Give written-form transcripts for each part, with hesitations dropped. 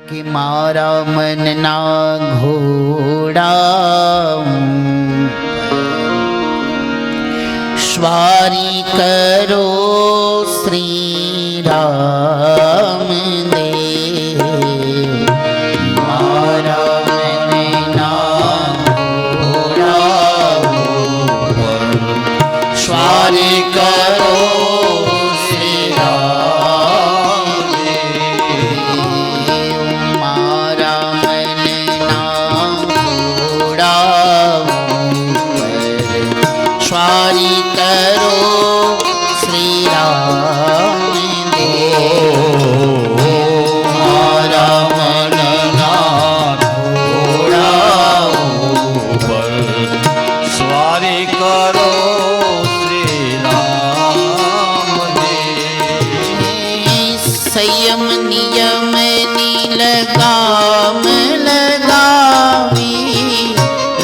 कि मारा मन ना घोड़ा स्वारी करो श्री राम देव। मारा मन ना घोड़ा स्वारी करो श्री राम देव। मारा मन ना घोड़ा स्वारी करो श्री राम देव। मारा मन ना घोड़ा स्वारी करो श्री राम देव। संयम नियम नी लगाम लगावी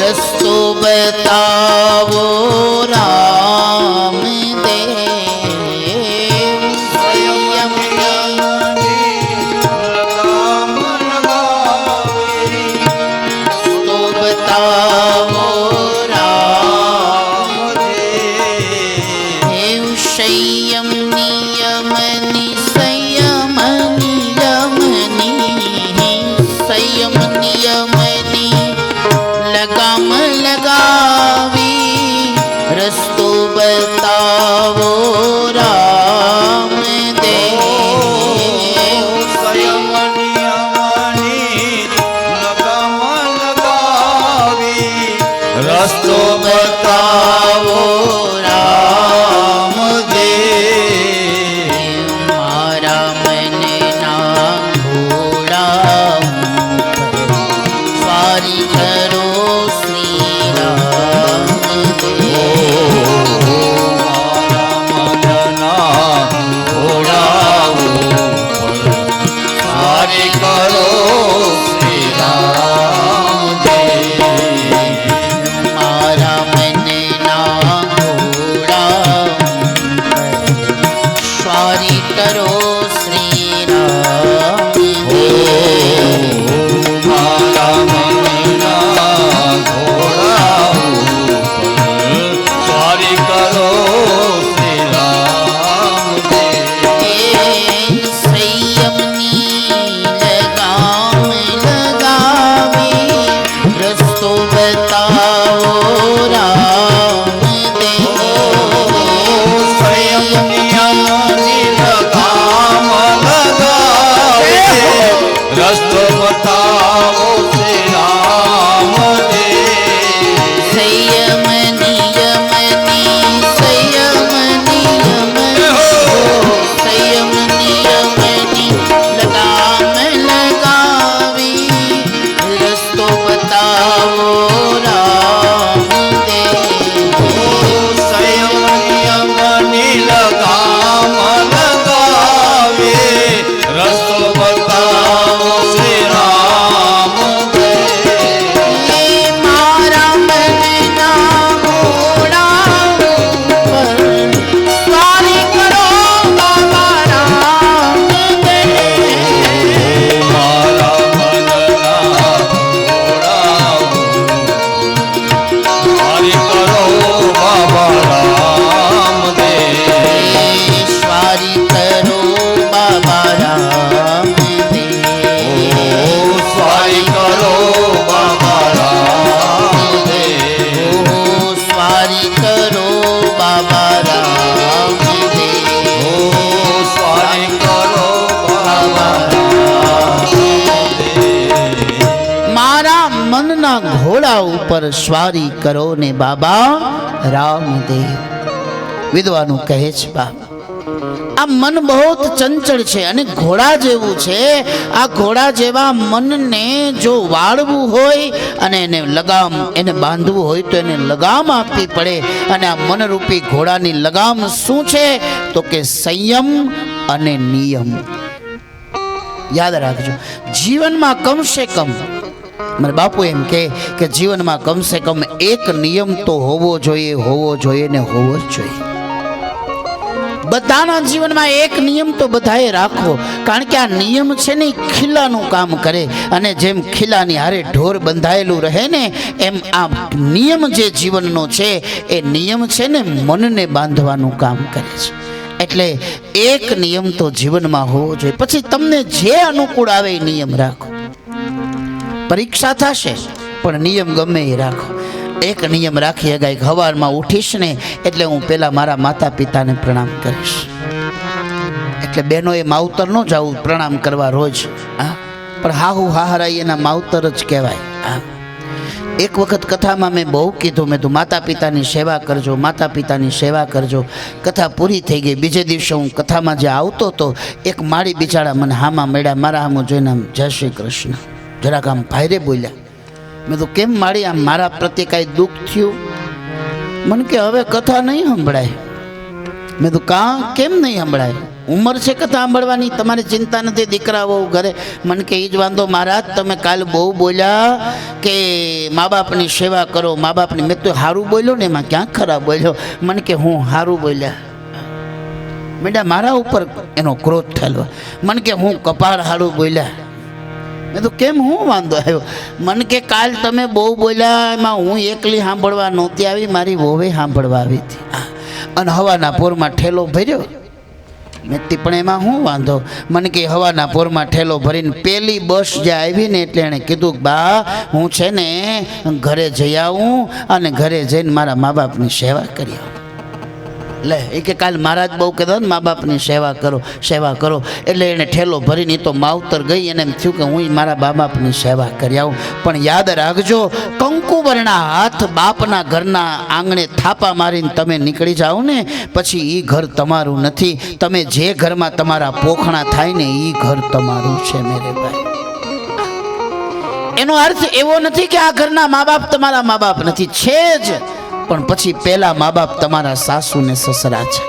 रस्तो बतावो राम देव। संयम लगाम लगावी रस्तो बतावो राम देव। संयम नियम नि संयम नियम नि संयम नियम नि लगाम लगावी रस्तो बतावो राम देव। संयम नियमनी लगाम लगावी रस्तो बतावो राम देव। मारा मन ना घोड़ा स्वारी करो श्री राम देव। स्वारी करो श्री राम देव। मारा मन ना घोड़ा स्वारी करो श्री राम देव। मारा मन ना घोड़ा स्वारी करो श्री राम देव। संयम नी लगाम लगावी रस्तो बताओ राम देव। संयम नियमनी लगाम लगावे रस्तो बताओ श्री राम देव। संयम नियम नी संयम नियम संयम नियम नी लगाम लगावी रस्तो बताओ राम देव। संयम नियमनी लगाम लगावे रस्तो बताओ श्री राम देव। मारा मन ना घोड़ा स्वारी करो बाबा राम देव। मारा मन ना घोड़ा स्वारी करो बाबा राम देव। स्वारी करो बाबा राम देव। स्वारी करो बाबा राम देव। स्वारी करो बाबा राम देव। स्वारी करो बाबा राम देव। मारा मन ना घोड़ा ऊपर स्वारी करो ने बाबा રામદેવ। વિદ્વાનો કહે છે બાપ આ મન બહુ ચંચળ છે અને ઘોડા જેવું છે। આ ઘોડા જેવા મનને જો વાળવું હોય અને એને લગામ એને બાંધવું હોય તો એને લગામ આપવી પડે। અને આ મનરૂપી ઘોડાની લગામ શું છે તો કે સંયમ અને નિયમ। યાદ રાખજો જીવનમાં કમસે કમ મારા બાપુ એમ કે જીવનમાં કમસે કમ એક નિયમ તો હોવો જોઈએ ને હોવો જ જોઈએ। બધાના જીવનમાં એક નિયમ તો બધાએ રાખવો, કારણ કે આ નિયમ છે ને ખીલાનું કામ કરે, અને જેમ ખીલાની હારે ઢોર બંધાયેલું રહે ને એમ આ નિયમ જે જીવનનો છે એ નિયમ છે ને મનને બાંધવાનું કામ કરે છે. એટલે એક નિયમ તો જીવનમાં હોવો જોઈએ. પછી તમને જે અનુકૂળ આવે એ નિયમ રાખો. પરીક્ષા થશે પણ નિયમ ગમે એ રાખો. એક નિયમ રાખી શકાય, સવારમાં ઉઠીશ ને એટલે હું પેલા મારા માતા પિતાને પ્રણામ કરીશ. એટલે બહેનોએ માવતર ન જવું પ્રણામ કરવા રોજ, હા, પણ હાહુ હાહરાઈ એના માવતર જ કહેવાય. હા, એક વખત કથામાં મેં બહુ કીધું, મેં તો માતા પિતાની સેવા કરજો, માતા પિતાની સેવા કરજો. કથા પૂરી થઈ ગઈ. બીજે દિવસે હું કથામાં જે આવતો હતો, એક માળી બિચારા મને હામાં મળ્યા. મારા હામું જોઈને આમ જય શ્રી કૃષ્ણ જરાક આમ ભાઈરે બોલ્યા. મેં તો કેમ માળી, આમ મારા પ્રત્યે કાંઈ દુઃખ થયું? મને કે હવે કથા નહીં સંભળાય. મેં તો કેમ નહીં સંભળાય? ઉંમર છે કથા સાંભળવાની, તમારે ચિંતા નથી, દીકરા બહુ ઘરે. મને કે એ જ વાંધો મહારાજ, તમે કાલ બહુ બોલ્યા કે મા બાપની સેવા કરો, મા બાપની. મેં તો સારું બોલ્યો ને, એમાં ક્યાં ખરાબ બોલ્યો? મને કે હું સારું બોલ્યા. મેડા મારા ઉપર એનો ક્રોધ થયેલો. મને કે હું કપાળ સારું બોલ્યા. મેં તો કેમ હું વાંધો આવ્યો? મને કે કાલ તમે બહુ બોલ્યા, એમાં હું એકલી સાંભળવા નહોતી આવી, મારી વહુએ સાંભળવા આવી હતી. અને હવાના પોરમાં ઠેલો ભર્યો. મેં પણ એમાં શું વાંધો? મને કે હવાના પોરમાં ઠેલો ભરીને પેલી બસ જે આવી ને એટલે એણે કીધું, બા હું છે ને ઘરે જઈ આવું અને ઘરે જઈને મારા મા બાપની સેવા કરી આવું. લે એ કે કાલ મહારાજ બહુ કહેતા ને મા બાપની સેવા કરો, સેવા કરો. એટલે એણે ઠેલો ભરીને તો માવતર ગઈ, એને એમ થયું કે હું મારા મા બાપની સેવા કરી આવું. પણ યાદ રાખજો, કંકુવર્ણા હાથ બાપના ઘરના આંગણે થાપા મારીને તમે નીકળી જાઓ ને, પછી એ ઘર તમારું નથી. તમે જે ઘરમાં તમારા પોખણા થાય ને એ ઘર તમારું છે મેરે ભાઈ. એનો અર્થ એવો નથી કે આ ઘરના મા બાપ તમારા મા બાપ નથી, છે જ. પણ પછી પહેલા મા બાપ તમારા સાસુ ને સસરા છે.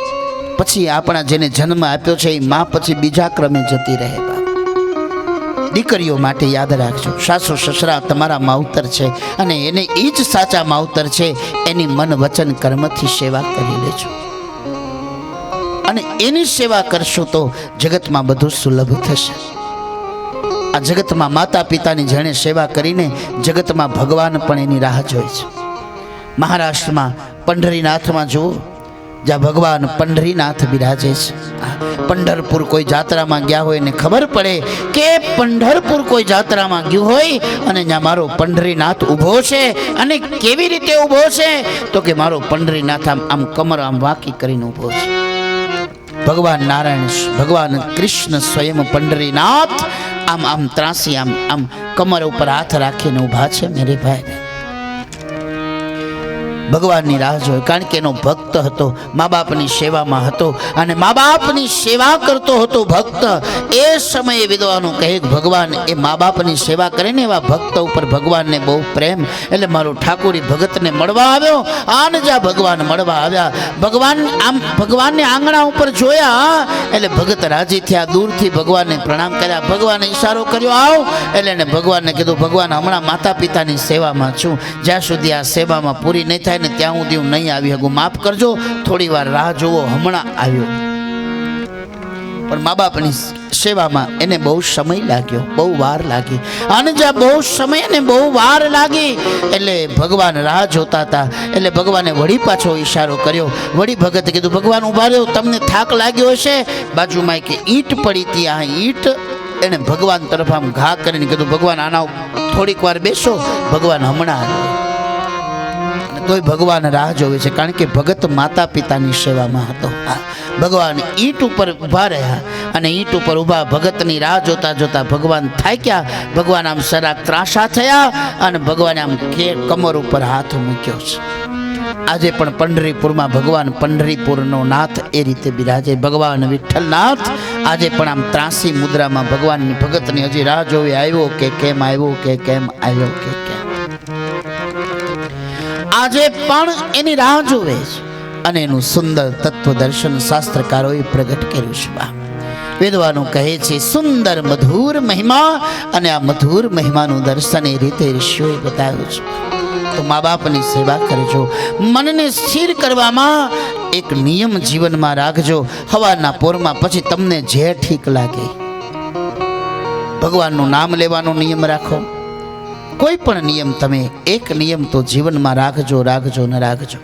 પછી આપણા જેને જન્મ આપ્યો છે એ માં પછી બીજા ક્રમે જતી રહે. દીકરીઓ માટે યાદ રાખજો, સાસુ સસરા તમારા માવતર છે, અને એને એ જ સાચા માવતર છે. એની મન વચન કર્મથી સેવા કરી લેજો, અને એની સેવા કરશો તો જગતમાં બધું સુલભ થશે. આ જગતમાં માતા પિતાની જેણે સેવા કરીને જગતમાં ભગવાન પણ એની રાહ જોઈ છે. મહારાષ્ટ્રમાં પંઢરીનાથમાં જુઓ, જ્યાં ભગવાન પંઢરીનાથ બિરાજે છે. પંઢરપુર કોઈ જાત્રામાં ગયા હોય ને ખબર પડે કે પંઢરપુર કોઈ જાત્રામાં ગયું હોય અને ત્યાં મારો પંઢરીનાથ ઊભો છે, અને કેવી રીતે ઊભો છે તો કે મારો પંઢરીનાથ આમ કમર આમ વાંકી કરીને ઊભો છે. ભગવાન નારાયણ, ભગવાન કૃષ્ણ સ્વયં પંઢરીનાથ આમ ત્રાસી આમ કમર ઉપર હાથ રાખીને ઊભા છે મેરે ભાઈ. ભગવાનની રાહ જોઈ, કારણ કે એનો ભક્ત હતો, મા બાપની સેવામાં હતો, અને મા બાપની સેવા કરતો હતો ભક્ત. એ સમયે વિદ્વાનો કહે ભગવાન એ મા બાપની સેવા કરે ને એવા ભક્ત ઉપર ભગવાનને બહુ પ્રેમ. એટલે મારો ઠાકોરી ભગતને મળવા આવ્યો, આને જ્યાં ભગવાન મળવા આવ્યા, ભગવાનને આંગણા ઉપર જોયા એટલે ભગત રાજી થયા. દૂરથી ભગવાનને પ્રણામ કર્યા, ભગવાને ઈશારો કર્યો આવ. એટલે એને ભગવાનને કીધું, ભગવાન હમણાં માતા પિતાની સેવામાં છું, જ્યાં સુધી આ સેવામાં પૂરી નહીં થાય ને ત્યાં સુધી હું નહીં આવી શકું, માફ કરજો, થોડી વાર રાહ જોવો, હમણાં આવ્યો. પણ મા બાપની સેવામાં એને બહુ સમય લાગ્યો, બહુ વાર લાગી. અને જ્યાં બહુ સમય ને બહુ વાર લાગી એટલે ભગવાન રાહ જોતા હતા. એટલે ભગવાને વળી પાછો ઈશારો કર્યો. વળી ભગતે કીધું, ભગવાન ઉભા રહ્યો, તમને થાક લાગ્યો હશે. બાજુમાં કે ઈંટ પડી હતી, આ ઈંટ એને ભગવાન તરફ આમ ઘા કરીને કીધું, ભગવાન આના થોડીક વાર બેસો, ભગવાન હમણાં. તોય ભગવાન રાહ જોવે છે, કારણ કે ભગત માતા પિતાની સેવામાં હતો. ભગવાન ઈંટ ઉપર ઊભા રહ્યા, અને ઈંટ ઉપર ઊભા ભગતની રાહ જોતા જોતા ભગવાન થાક્યા. ભગવાન આમ સરાક ત્રાસા થયા, અને ભગવાને આમ કમર ઉપર હાથ મૂક્યો છે. આજે પણ પંઢરીપુરમાં ભગવાન પંઢરીપુરનો નાથ એ રીતે બિરાજે. ભગવાન વિઠ્ઠલનાથ આજે પણ આમ ત્રાસી મુદ્રામાં ભગવાનની ભગતની હજી રાહ જોવી, આવ્યો કે કેમ આવ્યો, કે કેમ આવ્યો, કે કેમ. આજે પણ એની રાહ જોવે છે, અને એનું સુંદર તત્વ દર્શન શાસ્ત્રકારોએ પ્રગટ કર્યું છે. વિદ્વાનો કહે છે સુંદર મધુર મહિમા, અને આ મધુર મહિમાનું દર્શન એ રીતે ઋષિઓએ બતાવ્યું છે. તો મા બાપની સેવા કરજો. મનને સ્થિર કરવામાં એક નિયમ જીવનમાં રાખજો. હવારના પોરમાં પછી તમને જે ઠીક લાગે ભગવાનનું નામ લેવાનો નિયમ રાખો. કોઈ પણ નિયમ તમે એક નિયમ તો જીવનમાં રાખજો ને રાખજો.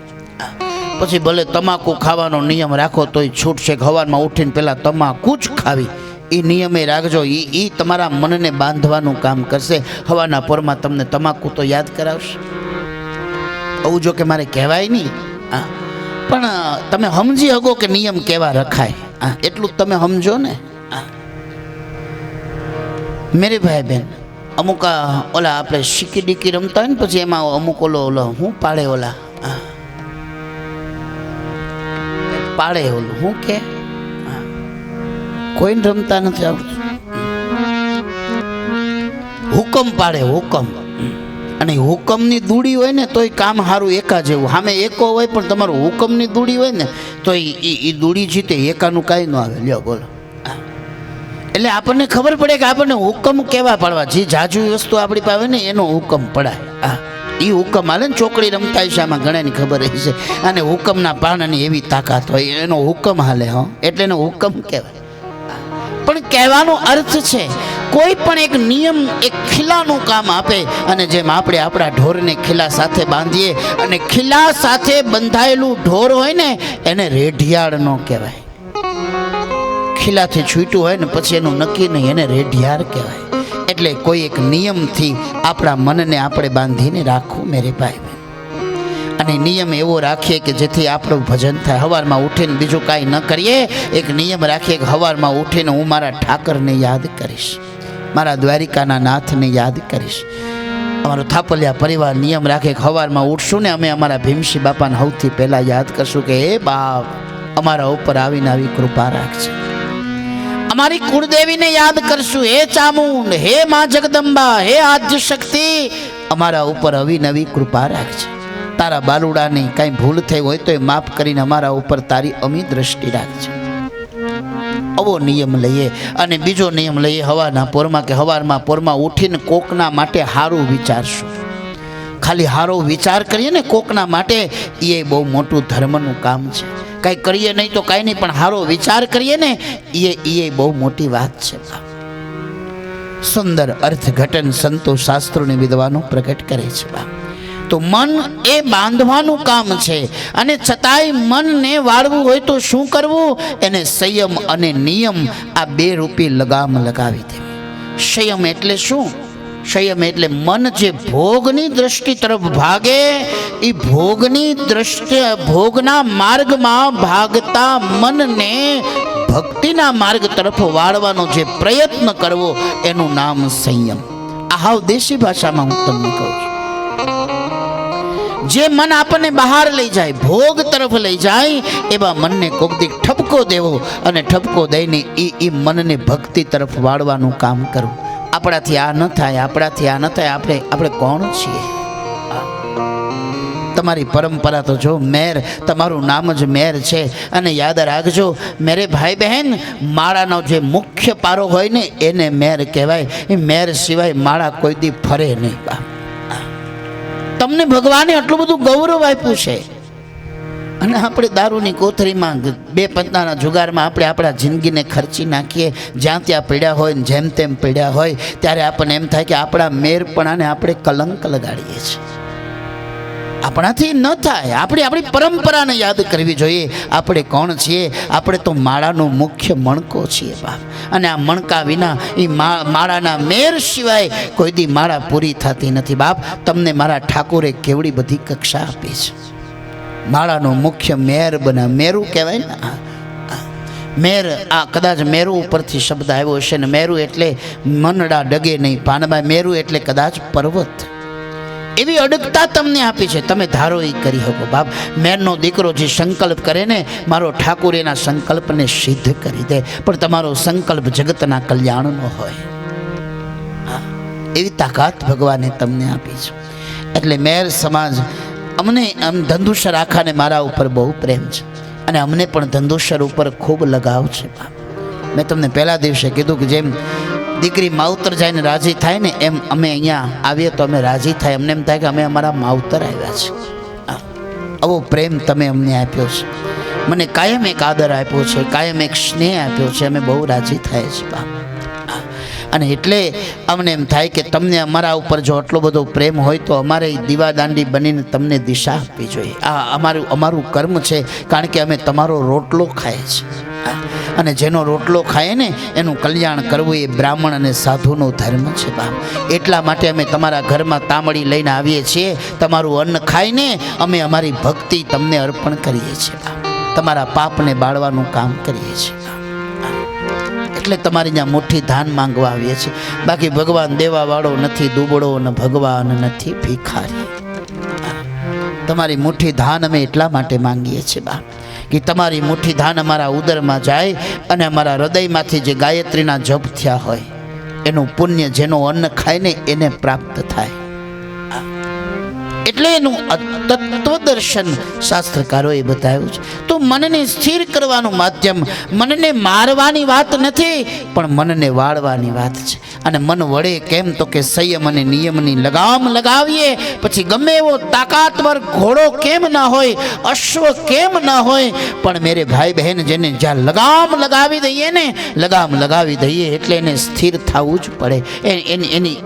પછી ભલે તમાકુ ખાવાનો નિયમ રાખો તોય છૂટશે. હવારમાં ઉઠીને પહેલા તમાકુ જ ખાવી એ નિયમે રાખજો. એ તમારા મનને બાંધવાનું કામ કરશે. હવાના પોરમાં તમને તમાકુ તો યાદ કરાવશે. આવું જો કે મારે કહેવાય નહીં, પણ તમે સમજી શકો કે નિયમ કેવા રખાય, એટલું તમે સમજો ને. મેરે ભાઈ બહેન, અમુક ઓલા આપણે શીકી ડીકી રમતા હોય ને પછી એમાં અમુક ઓલો હું પાડે ઓલા પાડે ઓલું હું કે કોઈને રમતા નથી આવડતું. હુકમ પાડે હુકમ. અને હુકમની દૂડી હોય ને તોય કામ સારું એકા જેવું. સામે એકો હોય પણ તમારું હુકમની દૂડી હોય ને તો એ દૂડી જીતે, એકાનું કાંઈ ન આવે. લ્યો બોલો. એટલે આપણને ખબર પડે કે આપણને હુકમ કેવા પાડવા. જે જાજુ વસ્તુ આપણી પાસે ને એનો હુકમ પડાય. એ હુકમ હાલે ને ચોકડી રમતા છે આમાં ઘણાની ખબર છે. અને હુકમના પાનાની એવી તાકાત હોય એનો હુકમ હાલે. એટલે એનો હુકમ કહેવાય. પણ કહેવાનો અર્થ છે કોઈ પણ એક નિયમ એક ખીલાનું કામ આપે. અને જેમ આપણે આપણા ઢોરને ખીલા સાથે બાંધીએ અને ખીલા સાથે બંધાયેલું ઢોર હોય ને એને રેઢિયાળ ન કહેવાય. ખીલાથી છૂટ્યું હોય ને પછી એનું નક્કી નહીં, એને રેઢિયાળ કહેવાય. એટલે કોઈ એક નિયમથી આપણા મનને આપણે બાંધીને રાખવું મેરે ભાઈ. અને નિયમ એવો રાખીએ કે જેથી આપણું ભજન થાય. સવારમાં ઉઠીને બીજું કાંઈ ન કરીએ, એક નિયમ રાખીએ કે સવારમાં ઉઠીને હું મારા ઠાકરને યાદ કરીશ, મારા દ્વારિકાના નાથને યાદ કરીશ. અમારો થાપલિયા પરિવાર નિયમ રાખે કે સવારમાં ઉઠશું ને અમે અમારા ભીમસિંહ બાપાને સૌથી પહેલાં યાદ કરશું કે હે બાપ અમારા ઉપર આવીને આવી કૃપા રાખજે. અમારી કુળદેવીને યાદ કરશું, હે ચામુંડ, હે મા જગદંબા, હે આદ્ય શક્તિ અમારા ઉપર અવિનવી કૃપા રાખજે. તારા બાલુડાની કાંઈ ભૂલ થઈ હોય તો એ માફ કરીને અમારા ઉપર તારી અમી દ્રષ્ટિ રાખજે. આવો નિયમ લઈએ. અને બીજો નિયમ લઈએ હવાના પોરમાં કે હવારમાં પોરમાં ઉઠીને કોકના માટે સારું વિચારશું. ખાલી સારો વિચાર કરીએ ને કોકના માટે એ બહુ મોટું ધર્મનું કામ છે. કાંઈ કરીએ નહીં તો કાંઈ નહીં, પણ સારો વિચાર કરીએ ને એ બહુ મોટી વાત છે. સુંદર અર્થઘટન સંતો શાસ્ત્રોને વિદ્વાનો પ્રગટ કરે છે. તો મન એ બાંધવાનું કામ છે. અને છતાંય મનને વાળવું હોય તો શું કરવું? એને સંયમ અને નિયમ આ બે રૂપી લગામ લગાવી દેવી. સંયમ એટલે શું? સંયમ એટલે મન જે ભોગની દ્રષ્ટિ તરફ ભાગે એ ભોગના માર્ગમાં ભાગતા મનને ભક્તિના માર્ગ તરફ વાળવાનો જે પ્રયત્ન કરવો એનું નામ સંયમ. આ હાવ દેશી ભાષામાં હું તમને કહું છું. જે મન આપણને બહાર લઈ જાય, ભોગ તરફ લઈ જાય, એવા મનને કોક દી ઠપકો દેવો અને ઠપકો દઈને એ મનને ભક્તિ તરફ વાળવાનું કામ કરવું. આપણાથી આ ન થાય, આપણાથી આ ન થાય. આપણે કોણ છીએ? તમારી પરંપરા તો જો મેર, તમારું નામ જ મેર છે. અને યાદ રાખજો મેરે ભાઈ બહેન, માળાનો જે મુખ્ય પારો હોય ને એને મેર કહેવાય. એ મેર સિવાય માળા કોઈ દી ફરે નહીં. તમને ભગવાને આટલું બધું ગૌરવ આપ્યું છે અને આપણે દારૂની કોથળીમાં 2 પત્તાના જુગારમાં આપણે આપણા જિંદગીને ખર્ચી નાખીએ. જ્યાં ત્યાં પડ્યા હોય ને જેમ તેમ પડ્યા હોય ત્યારે આપણને એમ થાય કે આપણા મેરપણાને આપણે કલંક લગાડીએ છીએ. આપણાથી ન થાય. આપણી પરંપરાને યાદ કરવી જોઈએ. આપણે કોણ છીએ? આપણે તો માળાનો મુખ્ય મણકો છીએ બાપ. અને આ મણકા વિના એ માળાના મેર સિવાય કોઈ દી માળા પૂરી થતી નથી બાપ. તમને મારા ઠાકોરે કેવડી બધી કક્ષા આપી છે. માળાનો મુખ્ય મેર બના, મેરું કહેવાય ને. મેર, આ કદાચ મેરુ ઉપરથી શબ્દ આવ્યો હશે ને. મેરુ એટલે મનડા ડગે નહીં પાનમાં. મેરુ એટલે કદાચ પર્વત. એવી અડગતા તમને આપી છે, તમે ધારો એ કરી શકો બાપ. મેરનો દીકરો જે સંકલ્પ કરે ને, મારો ઠાકોર એના સંકલ્પને સિદ્ધ કરી દે. પણ તમારો સંકલ્પ જગતના કલ્યાણનો હોય, એવી તાકાત ભગવાને તમને આપી છે. એટલે મેર સમાજ અમને ધંધુસર આખાને મારા ઉપર બહુ પ્રેમ છે. અને અમને પણ ધંધુસર ઉપર ખૂબ લગાવ છે બાપ. મેં તમને પહેલા દિવસે કીધું કે જેમ દીકરી માવતર જાય ને રાજી થાય ને, એમ અમે અહીંયા આવીએ તો અમે રાજી થાય. અમને એમ થાય કે અમે અમારા માવતર આવ્યા છે. આવો પ્રેમ તમે અમને આપ્યો છે. મને કાયમ એક આદર આપ્યો છે, કાયમ એક સ્નેહ આપ્યો છે, અમે બહુ રાજી થાય છે બાપ. અને એટલે અમને એમ થાય કે તમને અમારા ઉપર જો આટલો બધો પ્રેમ હોય તો અમારે દીવાદાંડી બનીને તમને દિશા આપવી જોઈએ. આ અમારું કર્મ છે, કારણ કે અમે તમારો રોટલો ખાઈએ છીએ. અને જેનો રોટલો ખાય ને એનું કલ્યાણ કરવું એ બ્રાહ્મણ અને સાધુનો ધર્મ છે બાપ. એટલા માટે અમે તમારા ઘરમાં તાંબડી લઈને આવીએ છીએ. તમારું અન્ન ખાઈને અમે અમારી ભક્તિ તમને અર્પણ કરીએ છીએ બાપ. તમારા પાપને બાળવાનું કામ કરીએ છીએ. એટલે તમારી ત્યાં મુઠ્ઠી ધાન માંગવા આવીએ છીએ. બાકી ભગવાન દેવાવાળો નથી, દુબળો ને ભગવાન નથી ભિખારી. તમારી મુઠ્ઠી ધાન અમે એટલા માટે માંગીએ છીએ બાપ કે તમારી મુઠ્ઠી ધાન અમારા ઉદરમાં જાય અને અમારા હૃદયમાંથી જે ગાયત્રીના જપ થયા હોય એનું પુણ્ય જેનો અન્ન ખાય ને એને પ્રાપ્ત થાય. એટલે એનું તત્વદર્શન શાસ્ત્રકારોએ બતાવ્યું છે. તો મનને સ્થિર કરવાનું માધ્યમ મનને મારવાની વાત નથી, પણ મનને વાળવાની વાત છે. અને મન વળે કેમ તો કે સંયમ અને નિયમની લગામ લગાવીએ. પછી ગમે એવો તાકાતવર ઘોડો કેમ ના હોય, અશ્વ કેમ ના હોય, પણ મેરે ભાઈ બહેન જેને જ્યાં લગામ લગાવી દઈએ ને, લગામ લગાવી દઈએ એટલે એને સ્થિર થવું જ પડે.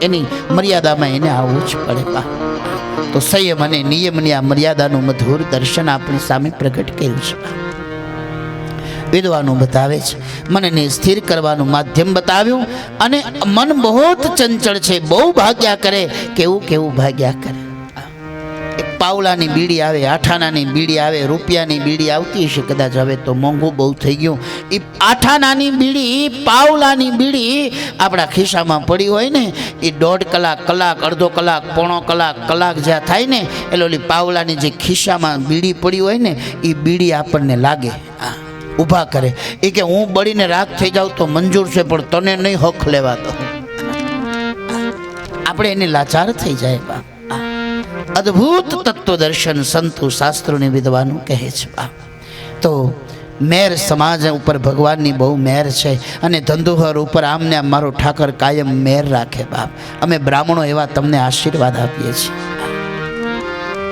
એની મર્યાદામાં એને આવવું જ પડે. તો સંયમ અને નિયમની આ મર્યાદાનું મધુર દર્શન આપણી સામે પ્રગટ કર્યું છે. વિદ્વાનો બતાવે છે મનને સ્થિર કરવાનું માધ્યમ બતાવ્યું. અને મન બહુ ચંચળ છે, બહુ ભાગ્યા કરે. કેવું ભાગ્યા કરે. એક પાવલાની બીડી આવે, આઠાનાની બીડી આવે, રૂપિયાની બીડી આવતી હશે કદાચ, હવે તો મોંઘું બહુ થઈ ગયું. એ આઠાનાની બીડી, પાવલાની બીડી આપણા ખિસ્સામાં પડી હોય ને, એ 1.5 કલાક, અડધો કલાક, પોણો કલાક જ્યાં થાય ને, એટલે ઓલી પાવલાની જે ખિસ્સામાં બીડી પડી હોય ને, એ બીડી આપણને લાગે, ઊભા કરે. એ કે હું બળીને રાખ થઈ જાઉં તો મંજૂર છે, પણ તને નહીં હક લેવાતો. આપણે એને લાચાર થઈ જાય બા. અદ્ભુત તત્વદર્શન સંતો શાસ્ત્રોને વિદ્વાનું કહે છે બા. તો મેર સમાજ ઉપર ભગવાનની બહુ મેર છે. અને ધંધુહર ઉપર આમને આમ મારો ઠાકર કાયમ મેર રાખે બાપ. અમે બ્રાહ્મણો એવા તમને આશીર્વાદ આપીએ છીએ.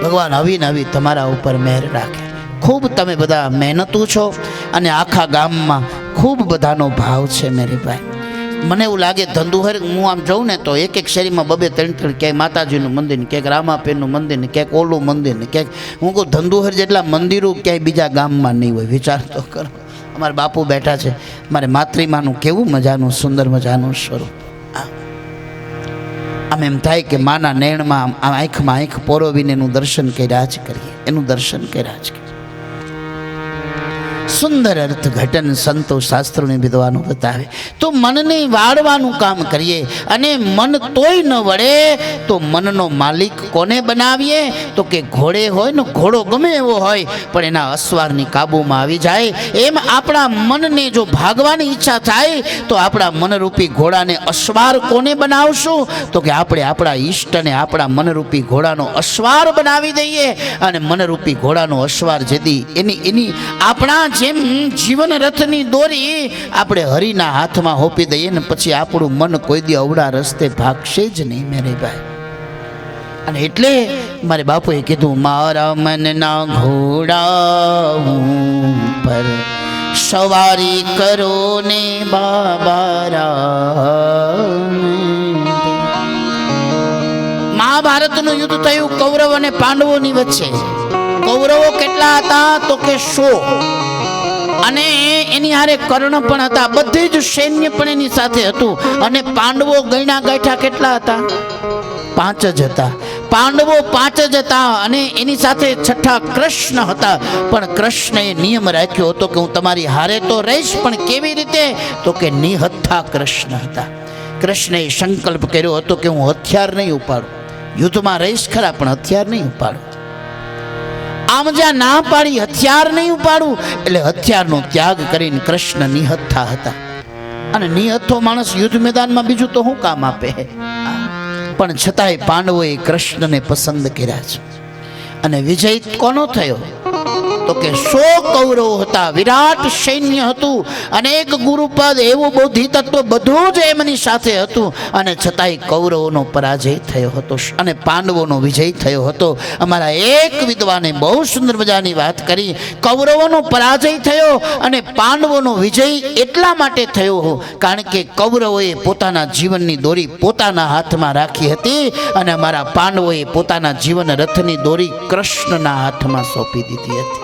ભગવાન આવી ને આવી તમારા ઉપર મેર રાખે. ખૂબ તમે બધા મહેનતુ છો અને આખા ગામમાં ખૂબ બધાનો ભાવ છે મેરી ભાઈ. મને એવું લાગે ધંધુહર હું આમ જોઉં ને તો એક શેરીમાં 2-3 ક્યાંય માતાજીનું મંદિર, ક્યાંક રામાપીરનું મંદિર, ક્યાંક ઓલું મંદિર, ક્યાંક હું કહું ધંધુહર જેટલા મંદિરો ક્યાંય બીજા ગામમાં નહીં હોય. વિચાર તો કરો. અમારા બાપુ બેઠા છે, મારે માતૃમાનું કેવું મજાનું સુંદર મજાનું સ્વરૂપ. આમ એમ થાય કે માના નયણમાં આંખમાં આંખ પોરોવીને એનું દર્શન કર્યા જ કરીએ, એનું દર્શન કર્યા જ કરીએ. સુંદર અર્થ ઘટન સંતો શાસ્ત્રોને વિદ્વાનો બતાવે. તો મનને વાળવાનું કામ કરીએ. અને મન તોય ન વળે તો મનનો માલિક કોને બનાવીએ? તો કે ઘોડે હોય ને, ઘોડો ગમે એવો હોય પણ એના અસવારની કાબૂમાં આવી જાય. એમ આપણા મનને જો ભાગવાની ઈચ્છા થાય તો આપણા મનરૂપી ઘોડાને અસવાર કોને બનાવશું? તો કે આપણે આપણા ઈષ્ટને આપણા મનરૂપી ઘોડાનો અસવાર બનાવી દઈએ. અને મનરૂપી ઘોડાનો અસવાર જેથી એની આપણા જેમ જીવન રથની દોરી આપણે હરિના હાથમાં હોપી દઈએ ને પછી આપણું મન કોઈ દી અવળા રસ્તે ભાગશે જ નહીં મેરે ભાઈ. અને એટલે મારે બાપુએ કીધું મારા મનના ઘોડા પર સવારી કરો ને બાબા. મહાભારતનું યુદ્ધ થયું કૌરવ અને પાંડવોની વચ્ચે. કૌરવો કેટલા હતા? તો કે 100. અને એની હારે કર્ણ પણ હતા. બધી જ સૈન્ય પણ એની સાથે હતું. અને પાંડવો ગણ્યા ગાંઠા કેટલા હતા? 5 જ હતા. પાંડવો 5 જ હતા. અને એની સાથે છઠ્ઠા કૃષ્ણ હતા. પણ કૃષ્ણએ નિયમ રાખ્યો હતો કે હું તમારી હારે તો રહીશ, પણ કેવી રીતે? તો કે નિહત્થા કૃષ્ણ હતા. કૃષ્ણએ સંકલ્પ કર્યો હતો કે હું હથિયાર નહીં ઉપાડું. યુદ્ધમાં રહીશ ખરા પણ હથિયાર નહીં ઉપાડું. આમ જ્યાં ના પાડી હથિયાર નહીં ઉપાડવું, એટલે હથિયારનો ત્યાગ કરીને કૃષ્ણ નિહત્થા હતા. અને નિહત્થો માણસ યુદ્ધ મેદાનમાં બીજું તો શું કામ આપે? પણ છતાંય પાંડવોએ કૃષ્ણને પસંદ કર્યા છે. અને વિજય કોનો થયો? તો તો કે 100 કૌરવો હતા, વિરાટ સૈન્ય હતું, અનેક ગુરુપદ, એવું બૌદ્ધિ તત્વ બધું જ એમની સાથે હતું, અને છતાંય કૌરવોનો પરાજય થયો હતો અને પાંડવોનો વિજય થયો હતો. અમારા એક વિદ્વાને બહુ સુંદર મજાની વાત કરી. કૌરવોનો પરાજય થયો અને પાંડવોનો વિજય એટલા માટે થયો કારણ કે કૌરવોએ પોતાના જીવનની દોરી પોતાના હાથમાં રાખી હતી અને અમારા પાંડવોએ પોતાના જીવન રથની દોરી કૃષ્ણના હાથમાં સોંપી દીધી હતી.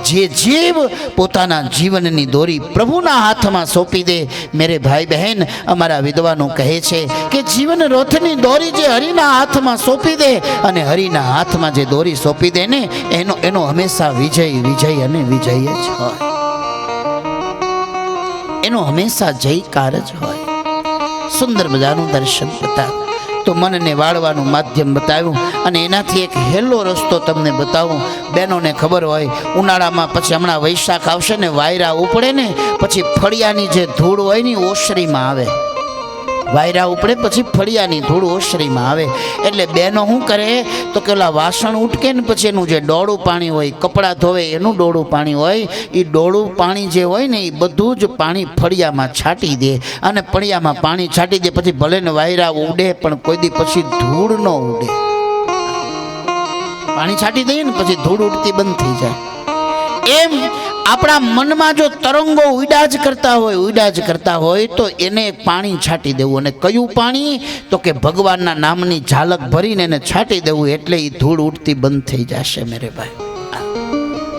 જે જીવ પોતાના જીવનની દોરી પ્રભુના હાથમાં સોંપી દે, મેરે ભાઈ બહેન, અમારા વિદ્વાનો કહે છે કે જીવન રથની દોરી જે હરિના હાથમાં સોંપી દે અને હરિના હાથમાં જે દોરી સોંપી દે ને એનો હંમેશા વિજય વિજય અને વિજય જ હોય, એનો હંમેશા જયકાર જ હોય. સુંદર મજાનું દર્શન બતાવ્યું, તો મનને વાળવાનું માધ્યમ બતાવ્યું અને એનાથી એક હેલો રસ્તો તમને બતાવું. બહેનોને ખબર હોય, ઉનાળામાં પછી હમણાં વૈશાખ આવશે ને, વાયરા ઉપડે ને પછી ફળિયાની જે ધૂળ હોય ને ઓસરીમાં આવે. વાયરા ઉપડે પછી ફળિયાની ધૂળ ઓસરીમાં આવે એટલે બહેનો શું કરે તો કે ઓલા વાસણ ઉટકે ને પછી એનું જે ડોળું પાણી હોય, કપડાં ધોવે એનું ડોળું પાણી હોય, એ ડોળું પાણી જે હોય ને એ બધું જ પાણી ફળિયામાં છાંટી દે અને ફળિયામાં પાણી છાંટી દે. પછી ભલે ને વાયરા ઉડે પણ કોઈ દી પછી ધૂળ ન ઉડે. પાણી છાંટી દઈએ ને પછી ધૂળ ઉડતી બંધ થઈ જાય. એમ આપણા મનમાં જો તરંગો ઉડા જ કરતા હોય તો એને પાણી છાંટી દેવું. અને કયું પાણી તો કે ભગવાનના નામની ઝાલક ભરીને એને છાંટી દેવું, એટલે એ ધૂળ ઉડતી બંધ થઈ જશે. મેરે ભાઈ,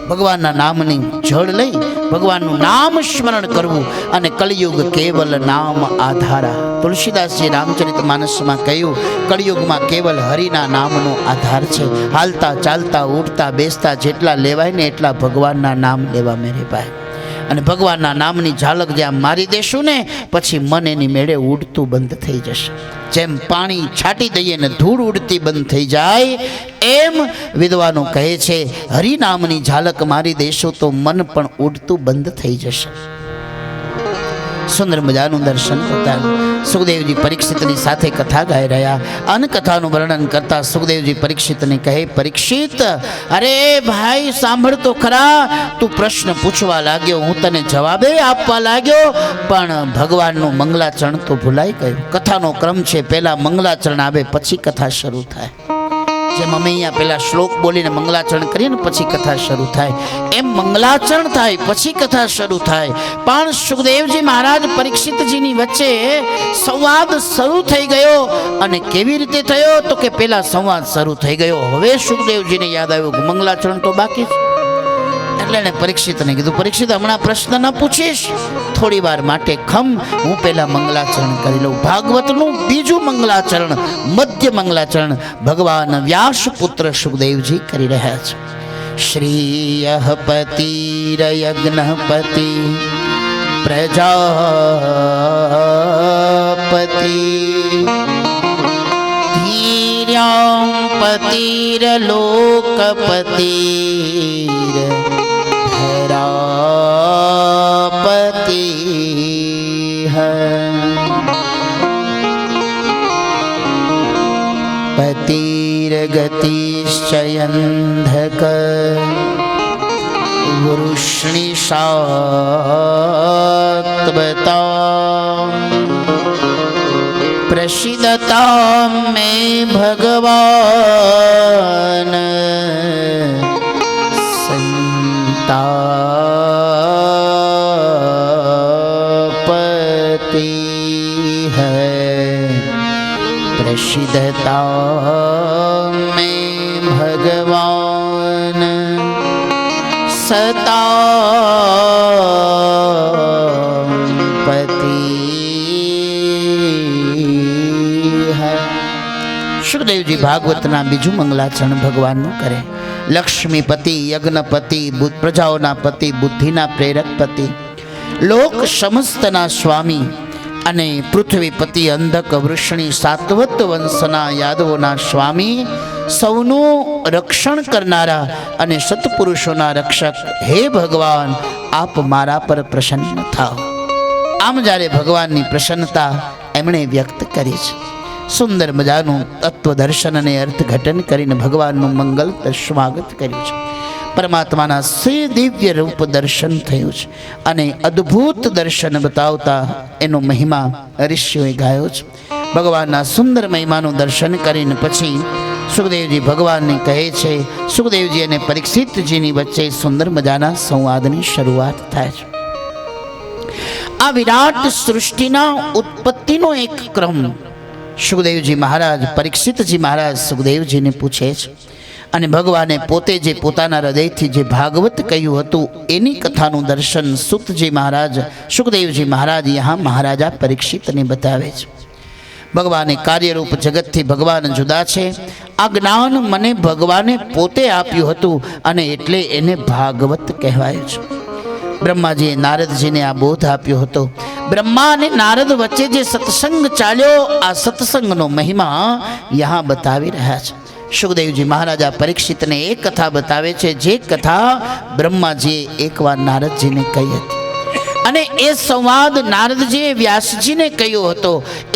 ભગવાનના નામની જળ લઈ ભગવાનનું નામ સ્મરણ કરવું અને કળિયુગ કેવલ નામ આધારા. તુલસીદાસજી રામચરિત માનસમાં કહ્યું, કળિયુગમાં કેવલ હરિના નામનો આધાર છે. હાલતા ચાલતા ઉઠતા બેસતા જેટલા લેવાય ને એટલા ભગવાનના નામ લેવા મેરે ભાઈ. અને ભગવાનના નામની ઝાલક જ્યાં મારી દેશું ને પછી મન એની મેળે ઉડતું બંધ થઈ જશે. જેમ પાણી છાંટી દઈએ ને ધૂળ ઉડતી બંધ થઈ જાય, એમ વિદ્વાનો કહે છે હરિનામની ઝાલક મારી દેશો તો મન પણ ઉડતું બંધ થઈ જશે. સુંદર મજાનું દર્શન બતાવ્યું. સુખદેવજી પરીક્ષિતની સાથે કથા ગાઈ રહ્યા. અનકથાનું વર્ણન કરતા સુખદેવજી પરીક્ષિતને કહે, પરીક્ષિત, અરે ભાઈ સાંભળ તો ખરા, તું પ્રશ્ન પૂછવા લાગ્યો, હું તને જવાબે આપવા લાગ્યો, પણ ભગવાનનું મંગલાચરણ તો ભૂલાઈ ગયું. કથાનો ક્રમ છે, પહેલા મંગલાચરણ આવે પછી કથા શરૂ થાય. જેમ અમે અહીંયા પેલા શ્લોક બોલીને મંગલાચરણ કરીએ ને પછી કથા શરૂ થાય, એમ મંગલાચરણ થાય પછી કથા શરૂ થાય. પણ સુખદેવજી મહારાજ પરીક્ષિતજીની વચ્ચે સંવાદ શરૂ થઈ ગયો. અને કેવી રીતે થયો તો કે પેલા સંવાદ શરૂ થઈ ગયો, હવે સુખદેવજીને યાદ આવ્યું કે મંગલાચરણ તો બાકી છે. એટલે એને પરીક્ષિતને કીધું, પરીક્ષિત, હમણાં પ્રશ્ન ન પૂછીશ, થોડી વાર માટે ખમ, હું પહેલા મંગલાચરણ કરી લઉં. ભાગવતનું બીજું મંગલાચરણ, મધ્ય મંગલાચરણ ભગવાન વ્યાસપુત્ર સુખદેવજી કરી રહ્યા છે. શ્રીયઃ પતિરયજ્ઞપતિ પ્રજાપતિ ધીર્યાં પતિરલોકપતિર ધરાપતિ પતિર્ગતિશ્ચયંધક વૃષ્ણિશાત્વતા પ્રસિદ્ધતા મે ભગવાન संतापति है प्रसिद्धता में भगवान सतापति है. સુખદેવજી ભાગવતના બીજું મંગલાચરણ ભગવાનનું કરે. લક્ષ્મીપતિ, યજ્ઞપતિ, પ્રજાઓના પતિ, બુદ્ધિના પ્રેરક પતિ, લોક સમસ્તના સ્વામી અને પૃથ્વીપતિ, અંધક, વૃષણી, સાત્વત વંશના યાદવોના સ્વામી, સૌનું રક્ષણ કરનારા અને સત્પુરુષોના રક્ષક હે ભગવાન, આપ મારા પર પ્રસન્ન થાઓ. આમ જ્યારે ભગવાનની પ્રસન્નતા એમણે વ્યક્ત કરી છે. સુંદર મજાનું તત્વ દર્શન અને અર્થઘટન કરીને ભગવાનનું મંગલ સ્વાગત કર્યું છે. પરમાત્માના શ્રી દિવ્ય રૂપ દર્શન થયું છે અને અદ્ભુત દર્શન બતાવતા એનો મહિમા ઋષિઓએ ગાયો છે. ભગવાનના સુંદર મહિમાનું દર્શન કરીને પછી સુખદેવજી ભગવાનને કહે છે. સુખદેવજી અને પરીક્ષિતજીની વચ્ચે સુંદર મજાના સંવાદની શરૂઆત થાય છે. આ વિરાટ સૃષ્ટિના ઉત્પત્તિનો એક ક્રમ સુખદેવજી મહારાજ પરીક્ષિતજી મહારાજ સુખદેવજીને પૂછે છે અને ભગવાને પોતે જે પોતાના હૃદયથી જે ભાગવત કહ્યું હતું એની કથાનું દર્શન સુતજી મહારાજ સુખદેવજી મહારાજ यहाँ મહારાજા પરીક્ષિતને બતાવે છે. ભગવાને કાર્યરૂપ જગતથી ભગવાન જુદા છે. આ જ્ઞાન મને ભગવાને પોતે આપ્યું હતું અને એટલે એને ભાગવત કહેવાય છે. બ્રહ્માજીએ નારદજીને આ બોધ આપ્યો હતો. બ્રહ્મા અને નારદ વચ્ચે જે સત્સંગ ચાલ્યો આ સત્સંગનો મહિમા यहाँ બતાવી રહ્યા છે. સુખદેવજી મહારાજા પરીક્ષિતને એ કથા બતાવે છે જે કથા બ્રહ્માજીએ એકવાર નારદજીને કહી હતી અને એ સંવાદ નારદજીએ વ્યાસજીને કહ્યો હતો.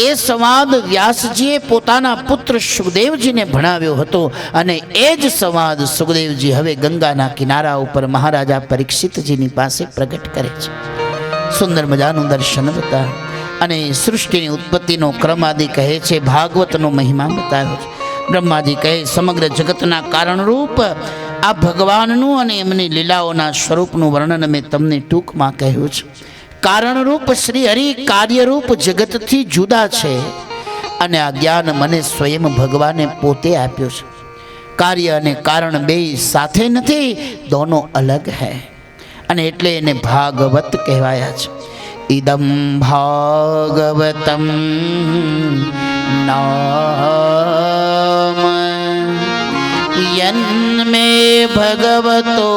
એ સંવાદ વ્યાસજીએ પોતાના પુત્ર સુખદેવજીને ભણાવ્યો હતો અને એ જ સંવાદ સુખદેવજી હવે ગંગાના કિનારા ઉપર મહારાજા પરીક્ષિતજીની પાસે પ્રગટ કરે છે. સુંદર મજાનું દર્શન બતાવે અને સૃષ્ટિની ઉત્પત્તિનો ક્રમ આદિ કહે છે. ભાગવતનો મહિમા બતાવ્યો છે. બ્રહ્માજી કહે સમગ્ર જગતના કારણરૂપ આ ભગવાનનું અને એમની લીલાઓના સ્વરૂપનું વર્ણન મેં તમને ટૂંકમાં કહ્યું છે. કારણરૂપ શ્રી હરિ કાર્યરૂપ જગતથી જુદા છે અને આ જ્ઞાન મને સ્વયં ભગવાને પોતે આપ્યું છે. કાર્ય અને કારણ બે સાથે નથી, દોનો અલગ હૈ અને એટલે એને ભાગવત કહેવાયા છે. ઇદમ ભાગવતમ નામ યન્મે ભગવતો